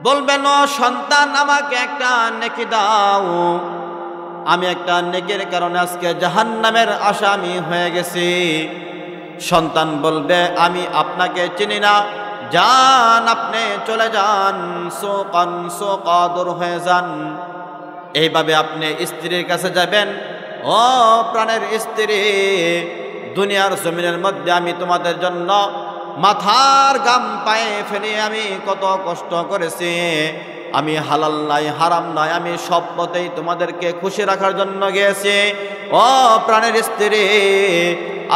বলবেন ও সন্তান আমাকে একটা নেকি দাও, আমি একটা নেকির কারণে আজকে জাহান্নামের আসামি হয়ে গেছি। সন্তান বলবে আমি আপনাকে চিনি না, যান আপনি চলে যান, সোকা দূর হয়ে যান। এইভাবে আপনি স্ত্রীর কাছে যাবেন, ও প্রাণের স্ত্রী, দুনিয়ার জমিনের মধ্যে আমি তোমাদের জন্য মাথার গাম পায়ে ফেলে আমি কত কষ্ট করেছি, আমি হালাল নাই হারাম নাই, আমি সব পথেই তোমাদেরকে খুশি রাখার জন্য গিয়েছি। ও প্রাণের স্ত্রী,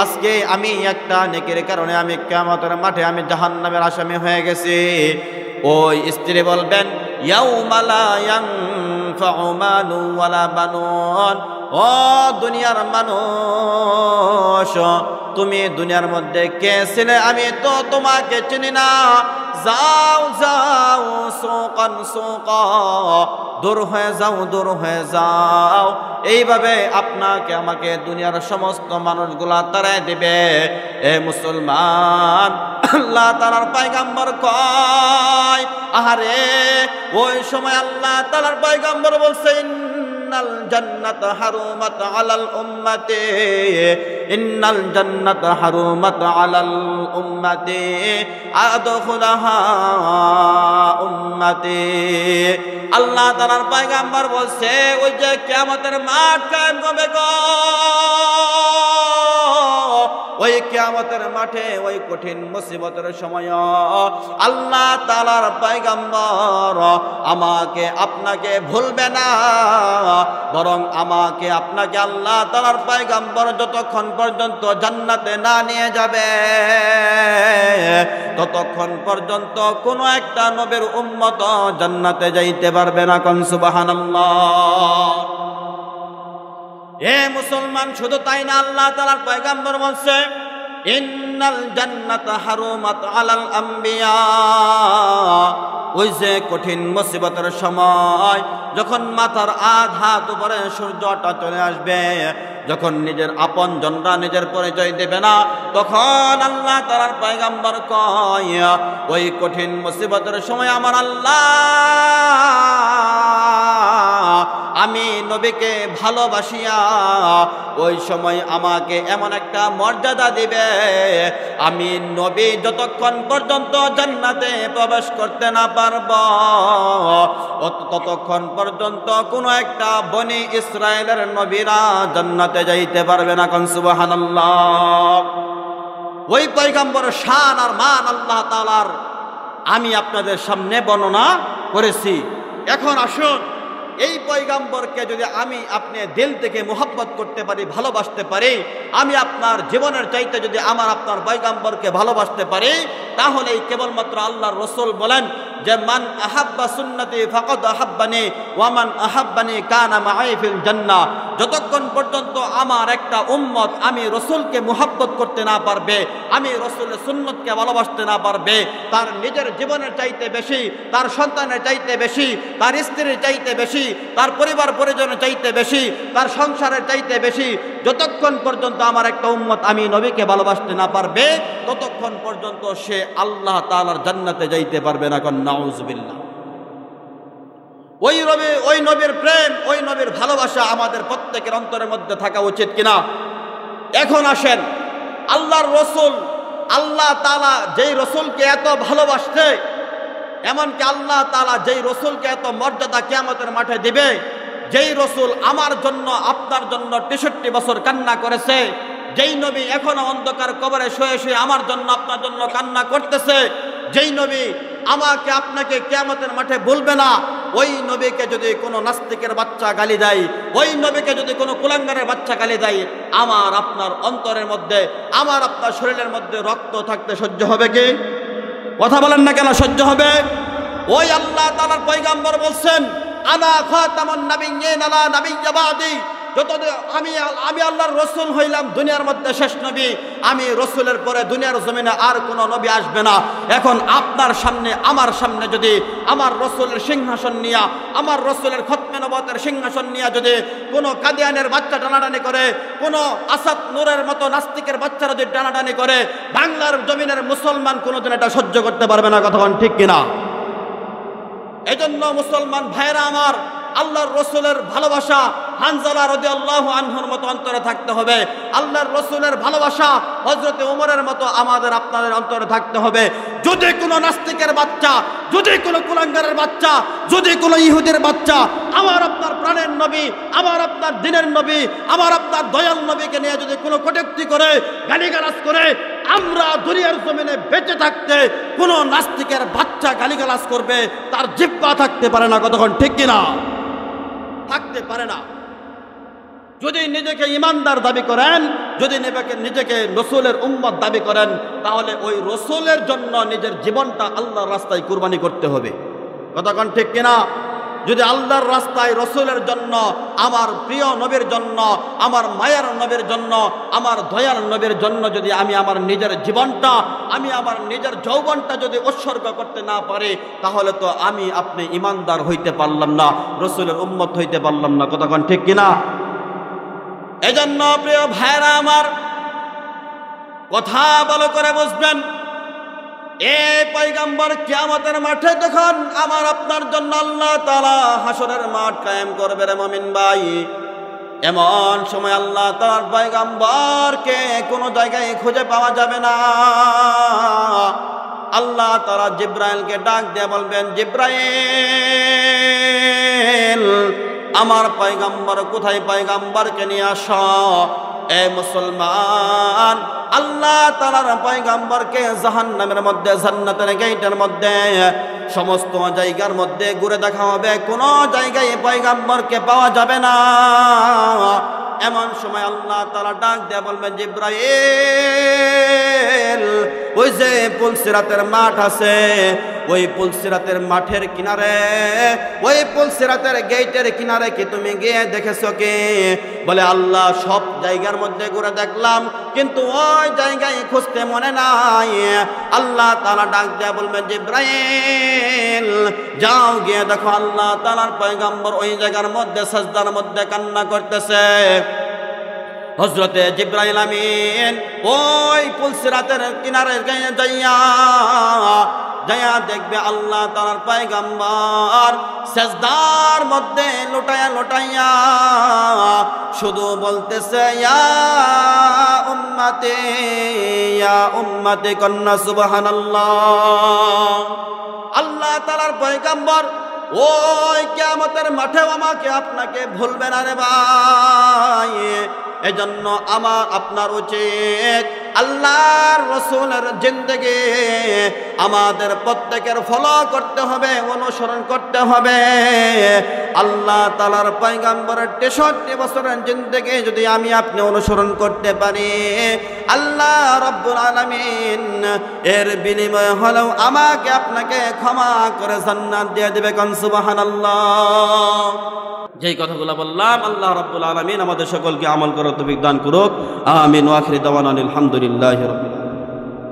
আজকে আমি একটা নেকির কারণে আমি কিয়ামতের মাঠে আমি জাহান্নামের আসামি হয়ে গেছি। ওই স্ত্রী বলবেন ইয়াউমা লা ইয়ানফাউ মালুন ওয়ালা বানুন, ও দুনিয়ার মানুষ, তুমি দুনিয়ার মধ্যে কে ছিলে আমি তো তোমাকে চিনি না, যাও যাও সোকা দূর হয়ে যাও, দূর হয়ে যাও। এইভাবে আপনাকে আমাকে দুনিয়ার সমস্ত মানুষগুলা তাড়াই দিবে। এ মুসলমান, আল্লাহ তাআলার পয়গম্বর কয়, আহারে ওই সময় আল্লাহ তাআলার পয়গম্বর বলছেন ইন্নাল জান্নাতা হারুমাত আলাল উম্মতি, ইন্নাল জান্নাতা হারুমাত আলাল উম্মতি আদখুলাহা উম্মতি। আল্লাহ তাআলার পয়গম্বর বলছে ওই যে কিয়ামতের মাঠ কায়েম হবে গো, ওই কিয়ামতের মাঠে ওই কঠিন মুসিবতের সময় আল্লাহ তাআলার পয়গম্বর আমাকে আপনাকে ভুলবে না, বরং আমাকে আপনাকে আল্লাহ তাআলার পয়গম্বর যতক্ষণ পর্যন্ত জান্নাতে না নিয়ে যাবে ততক্ষণ পর্যন্ত কোন একটা নবীর উম্মত জান্নাতে যাইতে পারবে না। কোন সুবহানাল্লাহ। এ মুসলমান, শুধু তাই না, আল্লাহ তাআলার পয়গম্বর বলছে ইন্নাল জান্নাতা হারুমাত আলাল আম্বিয়া। ওই যে কঠিন মুসিবতের সময় যখন মাথার আধ হাত উপরে সূর্যটা চলে আসবে, যখন নিজের আপন জনরা নিজের পরিচয় দেবে না, তখন আল্লাহ তাআলার পয়গম্বর কয় ওই কঠিন মুসিবতের সময় আমার আল্লাহ আমি নবীকে ভালোবাসিয়া ওই সময় আমাকে এমন একটা মর্যাদা দিবে, আমি নবী যতক্ষণ পর্যন্ত জান্নাতে প্রবেশ করতে না পারব ততক্ষণ পর্যন্ত কোনো একটা বনি ইসরায়েলের নবীরা জান্নাতে যাইতে পারবে না। কোন সুবহানাল্লাহ। ওই পয়গম্বর শান আর মান আল্লাহ তাআলার আমি আপনাদের সামনে বর্ণনা করেছি। এখন আসুন, এই পয়গম্বরকে যদি আমি আপনি দিল থেকে মোহাব্বত করতে পারি, ভালোবাসতে পারি, আমি আপনার জীবনের চাইতে যদি আমার আপনার পয়গম্বরকে ভালোবাসতে পারি, তাহলেই কেবলমাত্র আল্লাহর রাসূল বলেন যে মান আহাব্বা সুন্নতি ফাকাদ আহাব্বানি ওয়া মান আহাব্বানি কানা মাই ফিল জান্নাহ। যতক্ষণ পর্যন্ত আমার একটা উম্মত আমি রাসূলকে মোহাব্বত করতে না পারবে, আমি রাসূলের সুন্নতকে ভালোবাসতে না পারবে, তার নিজের জীবনের চাইতে বেশি, তার সন্তানের চাইতে বেশি, তার স্ত্রীর চাইতে বেশি, তার পরিবার পরিজনের চাইতে বেশি, তার সংসারের চাইতে বেশি, যতক্ষণ পর্যন্ত আমার একটা উম্মত আমি নবীকে ভালোবাসতে না পারবে ততক্ষণ পর্যন্ত সে আল্লাহ তাআলার জান্নাতে যাইতে পারবে না। কোন নাউযুবিল্লাহ। ওই নবীর প্রেম, ওই নবীর ভালোবাসা আমাদের প্রত্যেকের অন্তরের মধ্যে থাকা উচিত কিনা? এখন আসেন, আল্লাহর রাসূল, আল্লাহ তাআলা যেই রাসূলকে এত ভালোবাসতে, এমনকি আল্লাহ তাআলা যেই রসুলকে এত মর্যাদা কিয়ামতের মাঠে দিবে, যেই রসুল আমার জন্য আপনার জন্য 63 বছর কান্না করেছে, যেই নবী এখনো অন্ধকার কবরে শুয়ে শুয়ে আমার জন্য আপনার জন্য কান্না করতেছে, যেই নবী আমাকে আপনাকে কিয়ামতের মাঠে বলবে না, ওই নবীকে যদি কোনো নাস্তিকের বাচ্চা গালি দেয়, ওই নবীকে যদি কোনো কুলাঙ্গারের বাচ্চা গালি দেয়, আমার আপনার অন্তরের মধ্যে, আমার আপনার শরীরের মধ্যে রক্ত থাকতে সহ্য হবে কি? কথা বলেন না কেন? সহ্য হবে? ওই আল্লাহ তাআলার পয়গম্বর বলছেন, আনা খাতামুন নাবিয়্যিন লা নাবিয়্যা বাদি, যতদিন আমি আল্লাহর রসুল হইলাম দুনিয়ার মধ্যে শেষ নবী, আমি রসুলের পরে দুনিয়ার জমিনে আর কোনো নবী আসবে না। এখন আপনার সামনে আমার সামনে যদি আমার রসুলের সিংহাসন নিয়া, আমার রসুলের খতমে নবুয়তের সিংহাসন নিয়া যদি কোনো কাদিয়ানের বাচ্চা টানাটানি করে, কোনো আসাদ নূরের মতো নাস্তিকের বাচ্চারা যদি টানাটানি করে, বাংলার জমিনের মুসলমান কোনোদিন এটা সহ্য করতে পারবে না। কথা ঠিক কিনা? এজন্য মুসলমান ভাইরা আমার, আল্লাহর রসুলের ভালোবাসা হানজালা রাদিয়াল্লাহু আনহুর মতো অন্তরে থাকতে হবে। আল্লাহর রসুলের ভালোবাসা হযরতে ওমরের মতো আমাদের আপনাদের অন্তরে থাকতে হবে। যদি কোনো নাস্তিকের বাচ্চা, যদি কোনো কুলাঙ্গারের বাচ্চা, যদি কোনো ইহুদির বাচ্চা আমার আপনার প্রাণের নবী, আমার আপনার দিনের নবী, আমার আপনার দয়াল নবীকে নিয়ে যদি কোনো কটূক্তি করে, গালিগালাজ করে, আমরা দুনিয়ার জমিনে বেঁচে থাকতে কোনো নাস্তিকের বাচ্চা গালিগালাজ করবে তার জিহ্বা থাকতে পারে না। কতক্ষণ ঠিক কিনা? থাকতে পারে না। যদি নিজেকে ইমানদার দাবি করেন, যদি নিজেকে রসুলের উম্মত দাবি করেন, তাহলে ওই রসুলের জন্য নিজের জীবনটা আল্লাহর রাস্তায় কুরবানি করতে হবে। কতক্ষণ ঠিক কিনা? যদি আল্লাহর রাস্তায় রসুলের জন্য, আমার প্রিয় নবীর জন্য, আমার মায়ার নবীর জন্য, আমার দয়ার নবীর জন্য যদি আমি আমার নিজের জীবনটা, আমি আমার নিজের যৌবনটা যদি উৎসর্গ করতে না পারি, তাহলে তো আমি আপনি ইমানদার হইতে পারলাম না, রসুলের উম্মত হইতে পারলাম না। কতক্ষণ ঠিক কিনা? এজন্য প্রিয় ভাইরা আমার, কথা ভালো করে বুঝবেন। এই পয়গম্বর কিয়ামতের মাঠে যখন আমার আপনার জন্য আল্লাহ তাআলা হাসরের মাঠ কায়েম করবে রে মুমিন ভাই, এমন সময় আল্লাহ তাআলার পয়গম্বরকে কোনো জায়গায় খুঁজে পাওয়া যাবে না। আল্লাহ তাআলা জিব্রাইলকে ডাক দিয়ে বলবেন, জিব্রাইল, আমার পয়গম্বর কোথায়? পয়গম্বরকে নিয়ে আসো। এ মুসলমান, আল্লাহ তাআলার পয়গম্বরকে জাহান্নামের মধ্যে, জান্নাতের গেটের মধ্যে, সমস্ত জায়গার মধ্যে ঘুরে দেখা হবে, কোনো জায়গায় পয়গম্বরকে পাওয়া যাবে না। এমন সময় আল্লাহ তাআলা ডাক দিয়ে বলবেন, জিব্রাইল, ওই যে পুলসিরাতের মাঠ আছে, ওই পুলসিরাতের মাঠের কিনারে, ওই পুলসিরাতের গেটের কিনারে কি তুমি গিয়ে দেখেছো কি? বলে, আল্লাহ সব জায়গার মধ্যে ঘুরে দেখলাম, কিন্তু ওই জায়গায় খুঁজতে মনে নাই। আল্লাহ তাআলা ডাক দিয়ে বলবেন, জিব্রাইল, যাও গিয়ে দেখো আল্লাহ তাআলার পয়গম্বর ওই জায়গার মধ্যে সাজদার মধ্যে কান্না করতেছে। হযরতে জিব্রাইল আমিন ওই পুলসিরাতের কিনারে যাইয়া দেখবে আল্লাহ তাআলার পয়গম্বর সাজদার মধ্যে লুটাইয়া লুটাইয়া শুধু বলতেছে, ইয়া উম্মতি কন্না সুবহানাল্লাহ। আল্লাহ তাআলার পয়গম্বর ওই কিয়ামতের মাঠে আমাকে আপনাকে ভুলবে না রে ভাই। এজন্য আমার আপনার উচিত আল্লাহর রাসূলের জিন্দেগি আমাদের প্রত্যেকের ফলো করতে হবে, অনুসরণ করতে হবে। আল্লাহ তাআলার পয়গম্বরের 63 বছরের জিন্দেগি যদি আমি আপনি অনুসরণ করতে পারি, আল্লাহ রাব্বুল আলামিন এর বিনিময়ে হলেও আমাকে আপনাকে ক্ষমা করে জান্নাত দিয়ে দিবে। কোন সুবহানাল্লাহ। যেই কথাগুলো বললাম, আল্লাহ রাব্বুল আলামিন আমাদের সকলকে আমল করার তৌফিক দান করুক। আমিন। ওয়া আখিরু দাওয়ানা আলহামদুলিল্লাহি রাব্বিল